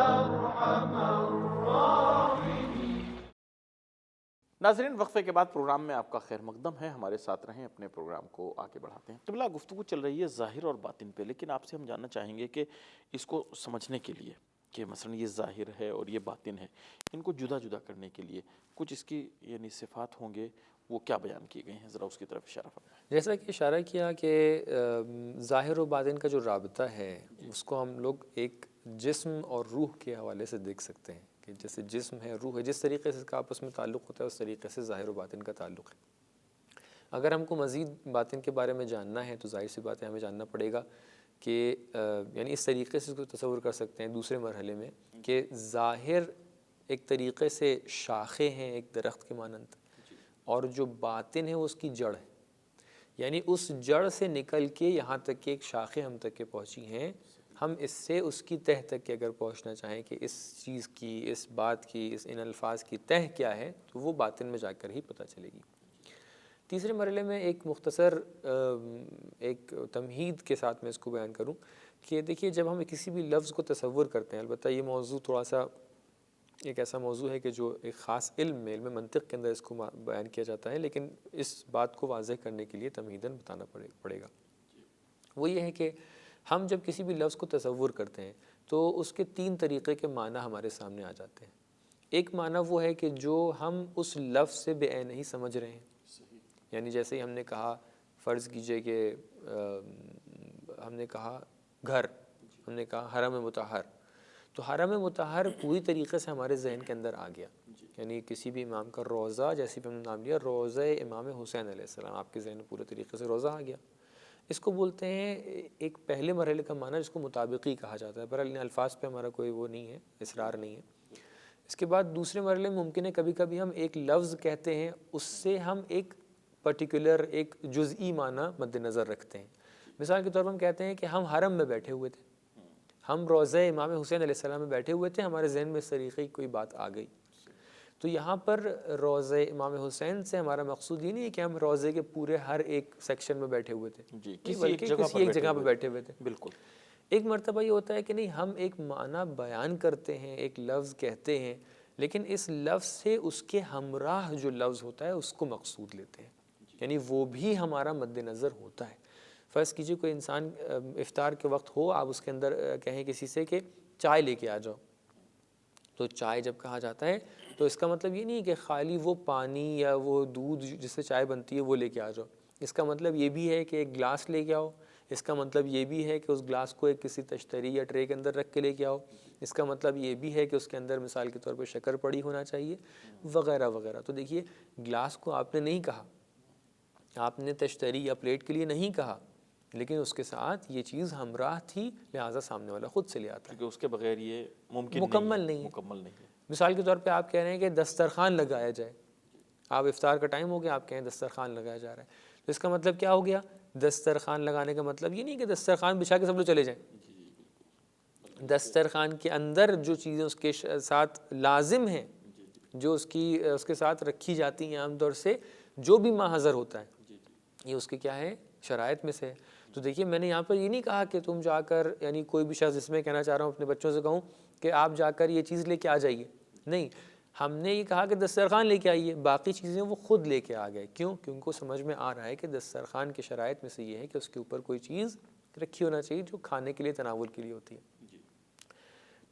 أرحم الراحمين. ناظرین وقفے کے بعد پروگرام میں آپ کا خیر مقدم ہے. ہمارے ساتھ رہیں, اپنے پروگرام کو آگے بڑھاتے ہیں. قبلہ گفتگو چل رہی ہے ظاہر اور باطن پہ, لیکن آپ سے ہم جاننا چاہیں گے کہ اس کو سمجھنے کے لیے کہ مثلا یہ ظاہر ہے اور یہ باطن ہے, ان کو جدا جدا کرنے کے لیے کچھ اس کی یعنی صفات ہوں گے, وہ کیا بیان کی گئی ہیں, ذرا اس کی طرف اشارہ فرمائیں. جیسا کہ اشارہ کیا کہ ظاہر و باطن کا جو رابطہ ہے اس کو ہم لوگ ایک جسم اور روح کے حوالے سے دیکھ سکتے ہیں کہ جیسے جسم ہے, روح ہے, جس طریقے سے اس کا آپس میں تعلق ہوتا ہے اس طریقے سے ظاہر و باطن کا تعلق ہے. اگر ہم کو مزید باطن کے بارے میں جاننا ہے تو ظاہر سی بات ہے ہمیں جاننا پڑے گا کہ یعنی اس طریقے سے اس کو تصور کر سکتے ہیں دوسرے مرحلے میں کہ ظاہر ایک طریقے سے شاخیں ہیں ایک درخت کے مانند, اور جو باطن ہے وہ اس کی جڑ ہے. یعنی اس جڑ سے نکل کے یہاں تک کہ ایک شاخیں ہم تک کے پہنچی ہیں, ہم اس سے اس کی تہ تک کے اگر پہنچنا چاہیں کہ اس چیز کی, اس بات کی, ان الفاظ کی تہ کیا ہے, تو وہ باطن میں جا کر ہی پتہ چلے گی. تیسرے مرحلے میں ایک مختصر ایک تمہید کے ساتھ میں اس کو بیان کروں کہ دیکھیے جب ہم کسی بھی لفظ کو تصور کرتے ہیں, البتہ یہ موضوع تھوڑا سا ایک ایسا موضوع ہے کہ جو ایک خاص علم منطق کے اندر اس کو بیان کیا جاتا ہے, لیکن اس بات کو واضح کرنے کے لیے تمہیداً بتانا پڑے گا. وہ یہ ہے کہ ہم جب کسی بھی لفظ کو تصور کرتے ہیں تو اس کے 3 طریقے کے معنی ہمارے سامنے آ جاتے ہیں. ایک معنی وہ ہے کہ جو ہم اس لفظ سے بے عین ہی سمجھ رہے ہیں, یعنی جیسے ہی ہم نے کہا, فرض کیجئے کہ ہم نے کہا گھر, ہم نے کہا حرم مطہر, تو حرم مطہر پوری طریقے سے ہمارے ذہن کے اندر آ گیا. یعنی کسی بھی امام کا روضہ, جیسے بھی ہم نے نام لیا روضہ امام حسین علیہ السلام, آپ کے ذہن میں پورے طریقے سے روضہ آ گیا. اس کو بولتے ہیں ایک پہلے مرحلے کا معنی جس کو مطابقی کہا جاتا ہے. بہرحال ان الفاظ پہ ہمارا کوئی وہ نہیں ہے, اصرار نہیں ہے. اس کے بعد دوسرے مرحلے میں ممکن ہے کبھی کبھی ہم ایک لفظ کہتے ہیں, اس سے ہم ایک پرٹیکولر ایک جزئی معنی مد نظر رکھتے ہیں. مثال کے طور پر ہم کہتے ہیں کہ ہم حرم میں بیٹھے ہوئے تھے, ہم روضہ امام حسین علیہ السلام میں بیٹھے ہوئے تھے, ہمارے ذہن میں اس طریقے کی کوئی بات آ گئی. تو یہاں پر روضہ امام حسین سے ہمارا مقصود یہ نہیں ہے کہ ہم روضے کے پورے ہر ایک سیکشن میں بیٹھے ہوئے تھے, کسی ایک جگہ پہ بیٹھے ہوئے تھے. بالکل. ایک مرتبہ یہ ہوتا ہے کہ نہیں, ہم ایک معنی بیان کرتے ہیں, ایک لفظ کہتے ہیں, لیکن اس لفظ سے اس کے ہمراہ جو لفظ ہوتا ہے اس کو مقصود لیتے ہیں, یعنی وہ بھی ہمارا مد نظر ہوتا ہے. فرض کیجئے کوئی انسان افطار کے وقت ہو, آپ اس کے اندر کہیں کسی سے کہ چائے لے کے آ جاؤ, تو چائے جب کہا جاتا ہے تو اس کا مطلب یہ نہیں کہ خالی وہ پانی یا وہ دودھ جس سے چائے بنتی ہے وہ لے کے آ جاؤ. اس کا مطلب یہ بھی ہے کہ ایک گلاس لے کے آؤ, اس کا مطلب یہ بھی ہے کہ اس گلاس کو ایک کسی تشتری یا ٹرے کے اندر رکھ کے لے کے آؤ, اس کا مطلب یہ بھی ہے کہ اس کے اندر مثال کے طور پہ شکر پڑی ہونا چاہیے, وغیرہ وغیرہ. تو دیکھیے گلاس کو آپ نے نہیں کہا, آپ نے تشتری یا پلیٹ کے لیے نہیں کہا, لیکن اس کے ساتھ یہ چیز ہمراہ تھی, لہٰذا سامنے والا خود سے لے آتا ہے, کیونکہ اس کے بغیر یہ مکمل نہیں ہے. مثال کے طور پہ آپ کہہ رہے ہیں کہ دسترخوان لگایا جائے, آپ افطار کا ٹائم ہو گیا, آپ کہیں دسترخوان لگایا جا رہا ہے, تو اس کا مطلب کیا ہو گیا؟ دسترخوان لگانے کا مطلب یہ نہیں کہ دسترخوان بچھا کے سب لوگ چلے جائیں. دسترخوان کے اندر جو چیزیں اس کے ساتھ لازم ہیں, جو اس کے ساتھ رکھی جاتی ہیں عام طور سے, جو بھی ماحضر ہوتا ہے, یہ اس کے کیا ہے؟ شرائط میں سے ہے. تو دیکھیے میں نے یہاں پر یہ نہیں کہا کہ تم جا کر، یعنی کوئی بھی شخص، اس میں کہنا چاہ رہا ہوں اپنے بچوں سے کہوں کہ آپ جا کر یہ چیز لے کے آ جائیے، نہیں، ہم نے یہ کہا کہ دسترخوان لے کے آئیے، باقی چیزیں وہ خود لے کے آ گئے. کیوں؟ کہ ان کو سمجھ میں آ رہا ہے کہ دسترخوان کی شرائط میں سے یہ ہے کہ اس کے اوپر کوئی چیز رکھی ہونا چاہیے جو کھانے کے لیے، تناول کے لیے ہوتی ہے.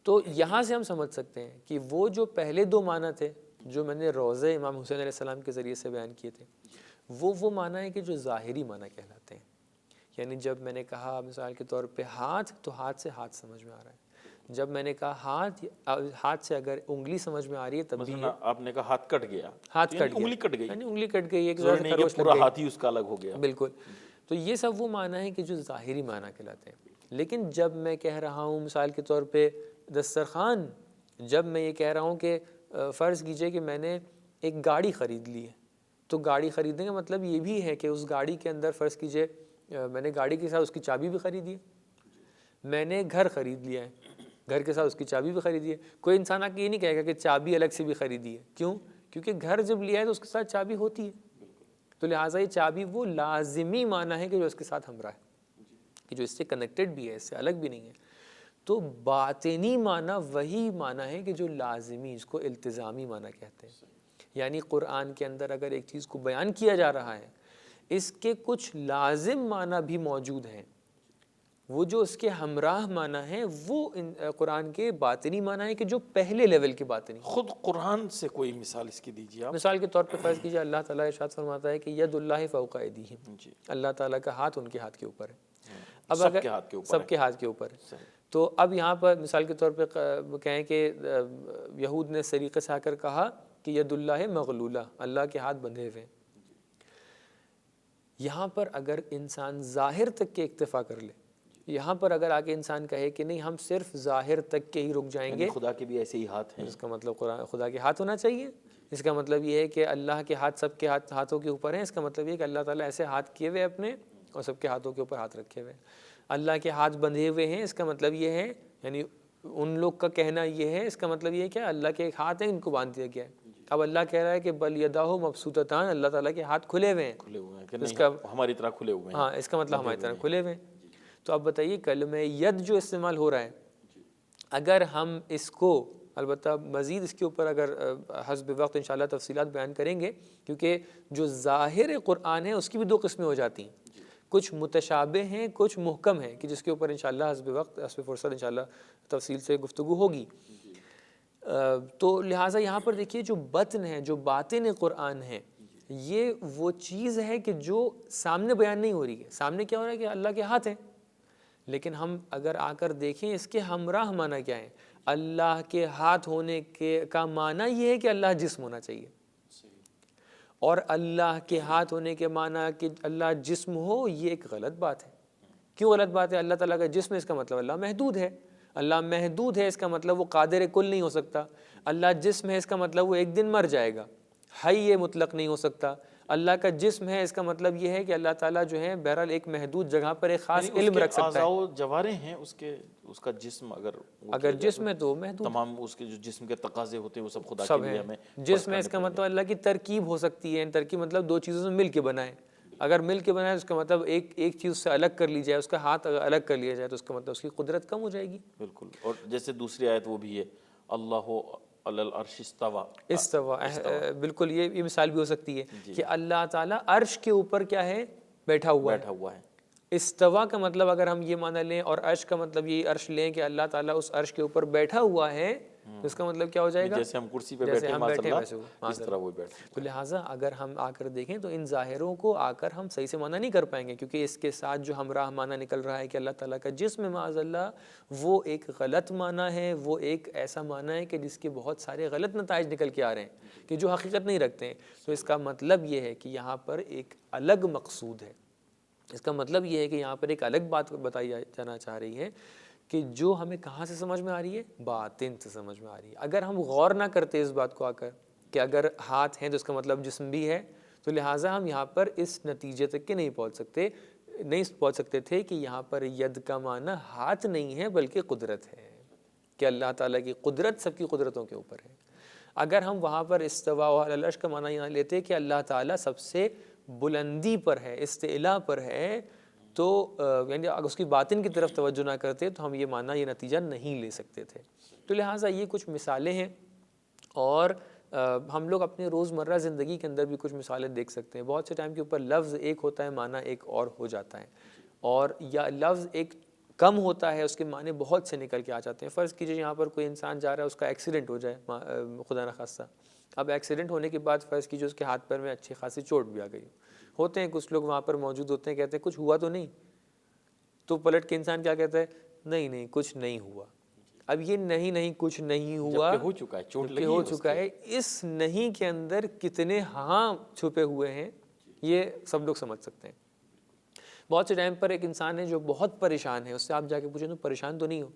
تو یہاں سے ہم سمجھ سکتے ہیں کہ وہ جو پہلے دو معنی تھے جو میں نے روضہ امام حسین علیہ السلام کے ذریعے سے بیان کیے تھے، وہ معنی ہے کہ جو ظاہری معنی کہلاتے ہیں. یعنی جب میں نے کہا مثال کے طور پہ ہاتھ، تو ہاتھ سے ہاتھ سمجھ میں آ رہا ہے. جب میں نے کہا ہاتھ سے اگر انگلی سمجھ میں آ رہی ہے تب بھی، آپ نے کہا ہاتھ کٹ گیا، ہاتھ یعنی کٹ انگلی کٹ گئی، یعنی انگلی کٹ گئی، ایک ضروری نہیں کہ خروش لگ پورا گئی، ہاتھ ہی اس کا الگ ہو گیا. بالکل. تو یہ سب وہ معنی ہے کہ جو ظاہری معنی کہلاتے ہیں. لیکن جب میں کہہ رہا ہوں مثال کے طور پہ دسترخوان، جب میں یہ کہہ رہا ہوں کہ فرض کیجئے کہ میں نے ایک گاڑی خرید لی ہے، تو گاڑی خریدنے کا مطلب یہ بھی ہے کہ اس گاڑی کے اندر فرض کیجئے میں نے گاڑی کے ساتھ اس کی چابی بھی خریدی ہے. میں نے گھر خرید لیا ہے، گھر کے ساتھ اس کی چابی بھی خریدی ہے. کوئی انسان آ کے یہ نہیں کہے گا کہ چابی الگ سے بھی خریدی ہے. کیوں؟ کیونکہ گھر جب لیا ہے تو اس کے ساتھ چابی ہوتی ہے. تو لہٰذا یہ چابی وہ لازمی معنی ہے کہ جو اس کے ساتھ ہمراہ ہے، کہ جو اس سے کنیکٹڈ بھی ہے، اس سے الگ بھی نہیں ہے. تو باطنی معنی وہی معنی ہے کہ جو لازمی، اس کو التزامی معنی کہتے ہیں. یعنی قرآن کے اندر اگر ایک چیز کو بیان کیا جا رہا ہے، اس کے کچھ لازم معنی بھی موجود ہیں، وہ جو اس کے ہمراہ معنی ہیں وہ قرآن کے باطنی معنی ہے کہ جو پہلے لیول کی باطنی. خود قرآن سے کوئی مثال اس کی دیجیے آپ. مثال کے طور پہ فرض کیجیے اللہ تعالیٰ ارشاد فرماتا ہے کہ ید اللہ فوق ایدیہم، اللہ تعالیٰ کا ہاتھ ان کے ہاتھ کے اوپر ہے. اب سب کے ہاتھ کے اوپر، سب کے ہاتھ کے اوپر ہے. تو اب یہاں پر مثال کے طور پہ کہیں کہ یہود نے اس طریقے سے آ کر کہا کہ ید اللہ مغلولہ، اللہ کے ہاتھ بندھے ہوئے ہیں. یہاں پر اگر انسان ظاہر تک کے اکتفا کر لے، یہاں پر اگر آگے انسان کہے کہ نہیں ہم صرف ظاہر تک کے ہی رک جائیں گے، خدا کے بھی ایسے ہی ہاتھ ہیں، اس کا مطلب خدا کے ہاتھ ہونا چاہیے. اس کا مطلب یہ ہے کہ اللہ کے ہاتھ سب کے ہاتھوں کے اوپر ہیں. اس کا مطلب یہ ہے کہ اللہ تعالیٰ ایسے ہاتھ کیے ہوئے اپنے اور سب کے ہاتھوں کے اوپر ہاتھ رکھے ہوئے. اللہ کے ہاتھ بندھے ہوئے ہیں، اس کا مطلب یہ ہے، یعنی ان لوگ کا کہنا یہ ہے، اس کا مطلب یہ ہے کہ اللہ کے ایک ہاتھ ہیں، ان کو باندھ دیا گیا ہے. اب اللہ کہہ رہا ہے کہ بل یداہ مبسوطتان، اللہ تعالیٰ کے ہاتھ کھلے ہوئے ہیں، اس کا ہماری طرح کھلے ہوئے ہیں. ہاں، اس کا مطلب ہماری طرح کھلے ہوئے ہیں. تو اب بتائیے کلمہ ید جو استعمال ہو رہا ہے، اگر ہم اس کو، البتہ مزید اس کے اوپر اگر حسب وقت انشاءاللہ تفصیلات بیان کریں گے، کیونکہ جو ظاہر قرآن ہے اس کی بھی دو قسمیں ہو جاتی ہیں، کچھ متشابہ ہیں، کچھ محکم ہیں، کہ جس کے اوپر انشاءاللہ حسب وقت، حسب فرصت انشاءاللہ تفصیل سے گفتگو ہوگی. تو لہٰذا یہاں پر دیکھیے جو بطن ہے، جو باطن قرآن ہے، یہ وہ چیز ہے کہ جو سامنے بیان نہیں ہو رہی ہے. سامنے کیا ہو رہا ہے کہ اللہ کے ہاتھ ہیں، لیکن ہم اگر آ کر دیکھیں اس کے ہمراہ معنی کیا ہے. اللہ کے ہاتھ ہونے کا معنی یہ ہے کہ اللہ جسم ہونا چاہیے، اور اللہ کے ہاتھ ہونے کے معنی کہ اللہ جسم ہو، یہ ایک غلط بات ہے. کیوں غلط بات ہے؟ اللہ تعالیٰ کا جسم ہے، اس کا مطلب اللہ محدود ہے. اللہ محدود ہے، اس کا مطلب وہ قادر کل نہیں ہو سکتا. اللہ جسم ہے، اس کا مطلب وہ ایک دن مر جائے گا. حی مطلق نہیں ہو سکتا. اللہ کا جسم ہے، اس کا مطلب یہ ہے کہ اللہ تعالیٰ جو ہے بہرحال ایک محدود جگہ پر ایک خاص علم رکھ سکتا ہے. اعضاء و جوارے ہیں اس کا جسم، اگر جسم ہے تو محدود، تمام اس کے جو جسم کے تقاضے ہوتے ہیں وہ سب خدا سب کے لیے ہیں. ہمیں جسم ہے، اس کا مطلب اللہ کی ترکیب ہو سکتی ہے. ترکیب مطلب دو چیزوں سے مل کے بنائے. اگر مل کے بنائے اس کا مطلب ایک چیز سے الگ کر لی جائے، اس کا ہاتھ اگر الگ کر لیا جائے تو اس کا مطلب اس کی قدرت کم ہو جائے گی. بالکل. اور جیسے دوسری آیت وہ بھی ہے، اللہ علی العرش استوى. بالکل، یہ مثال بھی ہو سکتی ہے کہ اللہ تعالیٰ عرش کے اوپر کیا ہے؟ بیٹھا ہوا ہے. استوا کا مطلب اگر ہم یہ معنی لیں اور عرش کا مطلب یہ عرش لیں کہ اللہ تعالیٰ اس عرش کے اوپر بیٹھا ہوا ہے، تو اس کا مطلب کیا ہو جائے گا؟ جیسے ہم کرسی پہ بیٹھے اس طرح وہ بیٹھے. تو لہٰذا اگر ہم آ کر دیکھیں تو ان ظاہروں کو آ کر ہم صحیح سے معنی نہیں کر پائیں گے، کیونکہ اس کے ساتھ جو ہمراہ معنی نکل رہا ہے کہ اللہ تعالیٰ کا جسم معاذ اللہ، وہ ایک غلط معنی ہے. وہ ایک ایسا معنی ہے کہ جس کے بہت سارے غلط نتائج نکل کے آ رہے ہیں کہ جو حقیقت نہیں رکھتے ہیں. تو اس کا مطلب یہ ہے کہ یہاں پر ایک الگ مقصود ہے. اس کا مطلب یہ ہے کہ یہاں پر ایک الگ بات بتائی جانا چاہ رہی ہے کہ جو ہمیں کہاں سے سمجھ میں آ رہی ہے؟ باطن سے سمجھ میں آ رہی ہے. اگر ہم غور نہ کرتے اس بات کو آ کر کہ اگر ہاتھ ہیں تو اس کا مطلب جسم بھی ہے، تو لہٰذا ہم یہاں پر اس نتیجے تک کہ نہیں پہنچ سکتے تھے کہ یہااں پر ید کا معنی ہاتھ نہیں ہے بلکہ قدرت ہے، کہ اللہ تعالیٰ کی قدرت سب کی قدرتوں کے اوپر ہے. اگر ہم وہاں پر استوا علی العرش کا معنی یہاں لیتے کہ اللہ تعالیٰ سب سے بلندی پر ہے، استعلاء پر ہے، تو یعنی اگر اس کی باطن کی طرف توجہ نہ کرتے تو ہم یہ ماننا، یہ نتیجہ نہیں لے سکتے تھے. تو لہٰذا یہ کچھ مثالیں ہیں، اور ہم لوگ اپنے روزمرہ زندگی کے اندر بھی کچھ مثالیں دیکھ سکتے ہیں. بہت سے ٹائم کے اوپر لفظ ایک ہوتا ہے، معنی ایک اور ہو جاتا ہے، اور یا لفظ ایک کم ہوتا ہے، اس کے معنی بہت سے نکل کے آ جاتے ہیں. فرض کیجئے یہاں پر کوئی انسان جا رہا ہے، اس کا ایکسیڈنٹ ہو جائے خدا نخواستہ. اب ایکسیڈنٹ ہونے کے بعد فرض کیجئے اس کے ہاتھ پیر میں اچھی خاصی چوٹ بھی آ گئی. ہوتے ہیں کچھ لوگ وہاں پر موجود ہوتے ہیں، کہتے ہیں کچھ ہوا تو نہیں، تو پلٹ کے انسان کیا کہتا ہے؟ نہیں کچھ نہیں ہوا. اب یہ نہیں کچھ نہیں ہوا جبکہ ہو چکا ہے، چوٹ لگی ہو ہے اس چکا کے. ہے. اس نہیں کے اندر کتنے ہاں چھپے ہوئے ہیں یہ سب لوگ سمجھ سکتے ہیں. بہت سے ٹائم پر ایک انسان ہے جو بہت پریشان ہے، اس سے آپ جا کے پوچھیں تو پریشان تو نہیں ہو،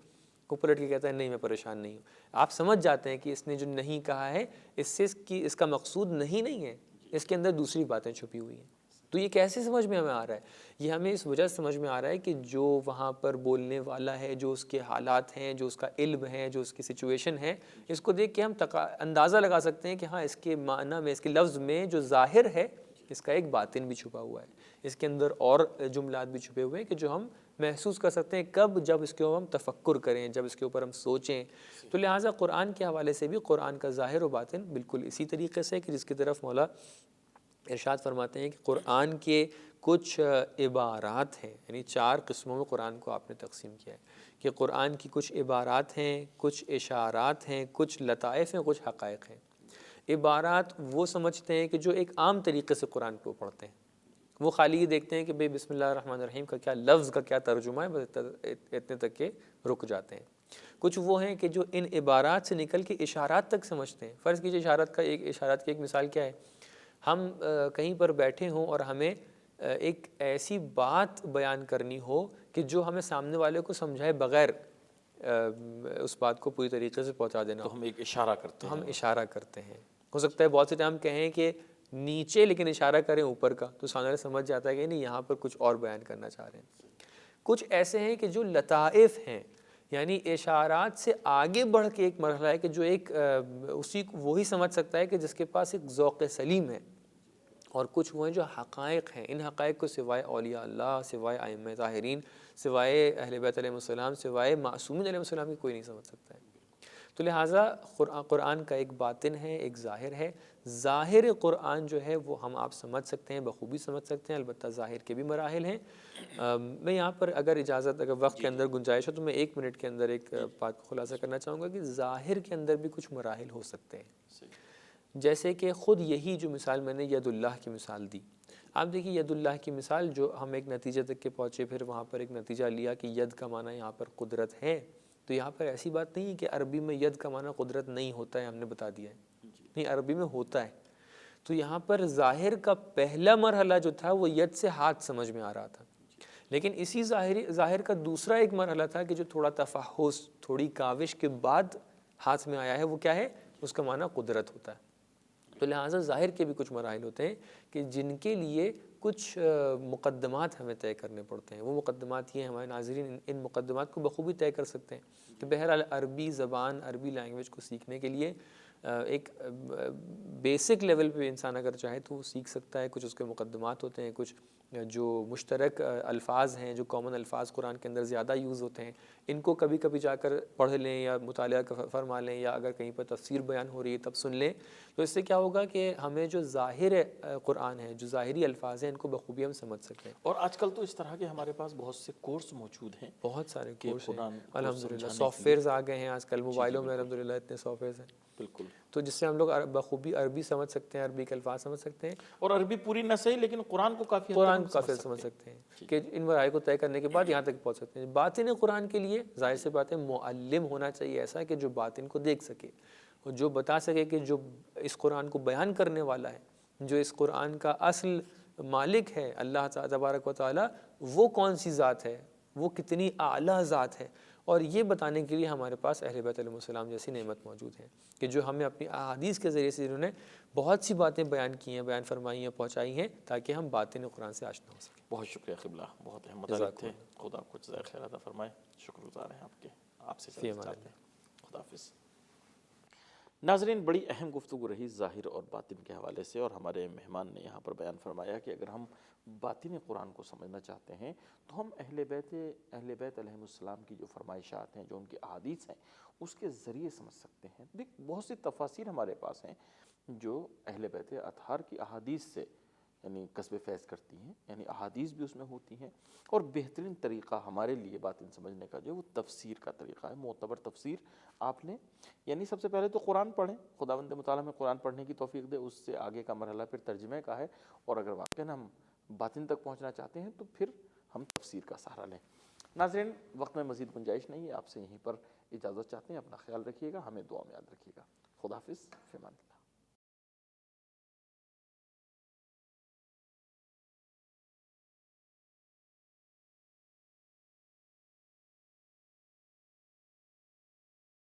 وہ پلٹ کے کہتا ہے نہیں میں پریشان نہیں ہوں. آپ سمجھ جاتے ہیں کہ اس نے جو نہیں کہا ہے اس سے اس کا مقصود نہیں ہے، اس کے اندر دوسری باتیں چھپی ہوئی ہیں. تو یہ کیسے سمجھ میں ہمیں آ رہا ہے؟ یہ ہمیں اس وجہ سے سمجھ میں آ رہا ہے کہ جو وہاں پر بولنے والا ہے، جو اس کے حالات ہیں، جو اس کا علم ہے، جو اس کی سچویشن ہے، اس کو دیکھ کے ہم اندازہ لگا سکتے ہیں کہ ہاں اس کے معنی میں، اس کے لفظ میں جو ظاہر ہے اس کا ایک باطن بھی چھپا ہوا ہے. اس کے اندر اور جملات بھی چھپے ہوئے ہیں کہ جو ہم محسوس کر سکتے ہیں کب؟ جب اس کے اوپر ہم تفکر کریں، جب اس کے اوپر ہم سوچیں. تو لہٰذا قرآن کے حوالے سے بھی قرآن کا ظاہر و باطن بالکل اسی طریقے سے کہ جس کی طرف مولا ارشاد فرماتے ہیں کہ قرآن کے کچھ عبارات ہیں، یعنی 4 قسموں میں قرآن کو آپ نے تقسیم کیا ہے کہ قرآن کی کچھ عبارات ہیں، کچھ اشارات ہیں، کچھ لطائف ہیں، کچھ حقائق ہیں. عبارات وہ سمجھتے ہیں کہ جو ایک عام طریقے سے قرآن کو پڑھتے ہیں، وہ خالی یہ دیکھتے ہیں کہ بھئی بسم اللہ الرحمن الرحیم کا کیا لفظ کا کیا ترجمہ ہے، بس اتنے تک کے رک جاتے ہیں. کچھ وہ ہیں کہ جو ان عبارات سے نکل کے اشارات تک سمجھتے ہیں. فرض کیجئے اشارات کی ایک مثال کیا ہے؟ ہم کہیں پر بیٹھے ہوں اور ہمیں ایک ایسی بات بیان کرنی ہو کہ جو ہمیں سامنے والے کو سمجھائے بغیر اس بات کو پوری طریقے سے پہنچا دینا ہو، تو ہم ایک اشارہ کرتے تو ہیں. ہم اشارہ کرتے ہیں. ہو سکتا ہے بہت سے ٹائم کہیں کہ نیچے لیکن اشارہ کریں اوپر کا، تو سامنے والا سمجھ جاتا ہے کہ نہیں یہاں پر کچھ اور بیان کرنا چاہ رہے ہیں. کچھ ایسے ہیں کہ جو لطائف ہیں، یعنی اشارات سے آگے بڑھ کے ایک مرحلہ ہے کہ جو ایک وہی سمجھ سکتا ہے کہ جس کے پاس ایک ذوق سلیم ہے. اور کچھ وہ ہیں جو حقائق ہیں، ان حقائق کو سوائے اولیاء اللہ، سوائے ائمہ طاہرین، سوائے اہل بیت علیہ السلام، سوائے معصومین علیہ السلام کی کوئی نہیں سمجھ سکتا ہے. تو لہٰذا قرآن کا ایک باطن ہے، ایک ظاہر ہے. ظاہر قرآن جو ہے وہ ہم آپ سمجھ سکتے ہیں، بخوبی سمجھ سکتے ہیں، البتہ ظاہر کے بھی مراحل ہیں. میں یہاں پر اگر اجازت، اگر وقت کے اندر گنجائش ہو تو میں 1 منٹ کے اندر ایک بات کو خلاصہ کرنا چاہوں گا کہ ظاہر کے اندر بھی کچھ مراحل ہو سکتے ہیں. جیسے کہ خود یہی جو مثال میں نے ید اللہ کی مثال دی، آپ دیکھیے ید اللہ کی مثال جو ہم ایک نتیجے تک کے پہنچے، پھر وہاں پر ایک نتیجہ لیا کہ ید کا معنی یہاں پر قدرت ہے. تو یہاں پر ایسی بات نہیں ہے کہ عربی میں ید کا معنی قدرت نہیں ہوتا ہے، ہم نے بتا دیا ہے. نہیں، عربی میں ہوتا ہے. تو یہاں پر ظاہر کا پہلا مرحلہ جو تھا وہ ید سے ہاتھ سمجھ میں آ رہا تھا، لیکن اسی ظاہر کا دوسرا ایک مرحلہ تھا کہ جو تھوڑا تفحص، تھوڑی کاوش کے بعد ہاتھ میں آیا ہے. وہ کیا ہے؟ اس کا معنی قدرت ہوتا ہے. تو لہٰذا ظاہر کے بھی کچھ مراحل ہوتے ہیں کہ جن کے لیے کچھ مقدمات ہمیں طے کرنے پڑتے ہیں. وہ مقدمات یہ ہیں، ہمارے ناظرین ان مقدمات کو بخوبی طے کر سکتے ہیں. تو بہرحال عربی زبان، عربی لینگویج کو سیکھنے کے لیے ایک بیسک لیول پہ انسان اگر چاہے تو وہ سیکھ سکتا ہے. کچھ اس کے مقدمات ہوتے ہیں، کچھ جو مشترک الفاظ ہیں، جو کامن الفاظ قرآن کے اندر زیادہ یوز ہوتے ہیں، ان کو کبھی کبھی جا کر پڑھ لیں یا مطالعہ فرما لیں، یا اگر کہیں پر تفسیر بیان ہو رہی ہے تب سن لیں. تو اس سے کیا ہوگا کہ ہمیں جو ظاہر قرآن ہے، جو ظاہری الفاظ ہیں، ان کو بخوبی ہم سمجھ سکتے ہیں. اور آج کل تو اس طرح کے ہمارے پاس بہت سے کورس موجود ہیں، بہت سارے کورس ہیں الحمدللہ. سمجھانے سافٹ ویئرز آ گئے ہیں آج کل موبائلوں میں، الحمدللہ اتنے سافٹ ویئرز ہیں. بالکل. تو جس سے ہم لوگ بخوبی عربی سمجھ سکتے ہیں، عربی کے الفاظ سمجھ سکتے ہیں، اور عربی پوری نہ صحیح لیکن قرآن کو کافی سمجھ سکتے ہیں کہ ان مراحل کو طے کرنے کے بعد یہاں تک پہنچ سکتے ہیں. باطن قرآن کے لیے ظاہر سے بات ہے معلم ہونا چاہیے ایسا کہ جو باطن کو دیکھ سکے اور جو بتا سکے کہ جو اس قرآن کو بیان کرنے والا ہے، جو اس قرآن کا اصل مالک ہے اللہ تبارک و تعالی، وہ کون سی ذات ہے، وہ کتنی اعلیٰ ذات ہے. اور یہ بتانے کے لیے ہمارے پاس اہل بیت علیہ السلام جیسی نعمت موجود ہے کہ جو ہمیں اپنی احادیث کے ذریعے سے انہوں نے بہت سی باتیں بیان کی ہیں، بیان فرمائی ہیں، پہنچائی ہیں تاکہ ہم باطن قرآن سے آشنا ہو سکیں. بہت شکریہ قبلہ، بہت احمد آلت تھے. خدا آپ کو جزائے خیر عطا فرمائے. شکر گزار ہیں آپ کے. آپ سے چاہتے ہیں. خدا حافظ. ناظرین، بڑی اہم گفتگو رہی ظاہر اور باطن کے حوالے سے، اور ہمارے مہمان نے یہاں پر بیان فرمایا کہ اگر ہم باطن قرآن کو سمجھنا چاہتے ہیں تو ہم اہل بیت علیہم السلام کی جو فرمائشات ہیں، جو ان کی احادیث ہیں، اس کے ذریعے سمجھ سکتے ہیں۔ دیکھ، بہت سی تفاسیر ہمارے پاس ہیں جو اہل بیت اطہار کی احادیث سے یعنی کسب فیض کرتی ہیں، یعنی احادیث بھی اس میں ہوتی ہیں، اور بہترین طریقہ ہمارے لیے باطن سمجھنے کا جو ہے وہ تفسیر کا طریقہ ہے، معتبر تفسیر آپ لیں۔ یعنی سب سے پہلے تو قرآن پڑھیں، خداوند متعالی میں قرآن پڑھنے کی توفیق دے، اس سے آگے کا مرحلہ پھر ترجمے کا ہے، اور اگر واقعاً ہم باطن تک پہنچنا چاہتے ہیں تو پھر ہم تفسیر کا سہارا لیں۔ ناظرین، وقت میں مزید گنجائش نہیں ہے، آپ سے یہیں پر اجازت چاہتے ہیں۔ اپنا خیال رکھیے گا، ہمیں دعا میں یاد رکھیے گا۔ خدا حافظ، فی امان اللہ۔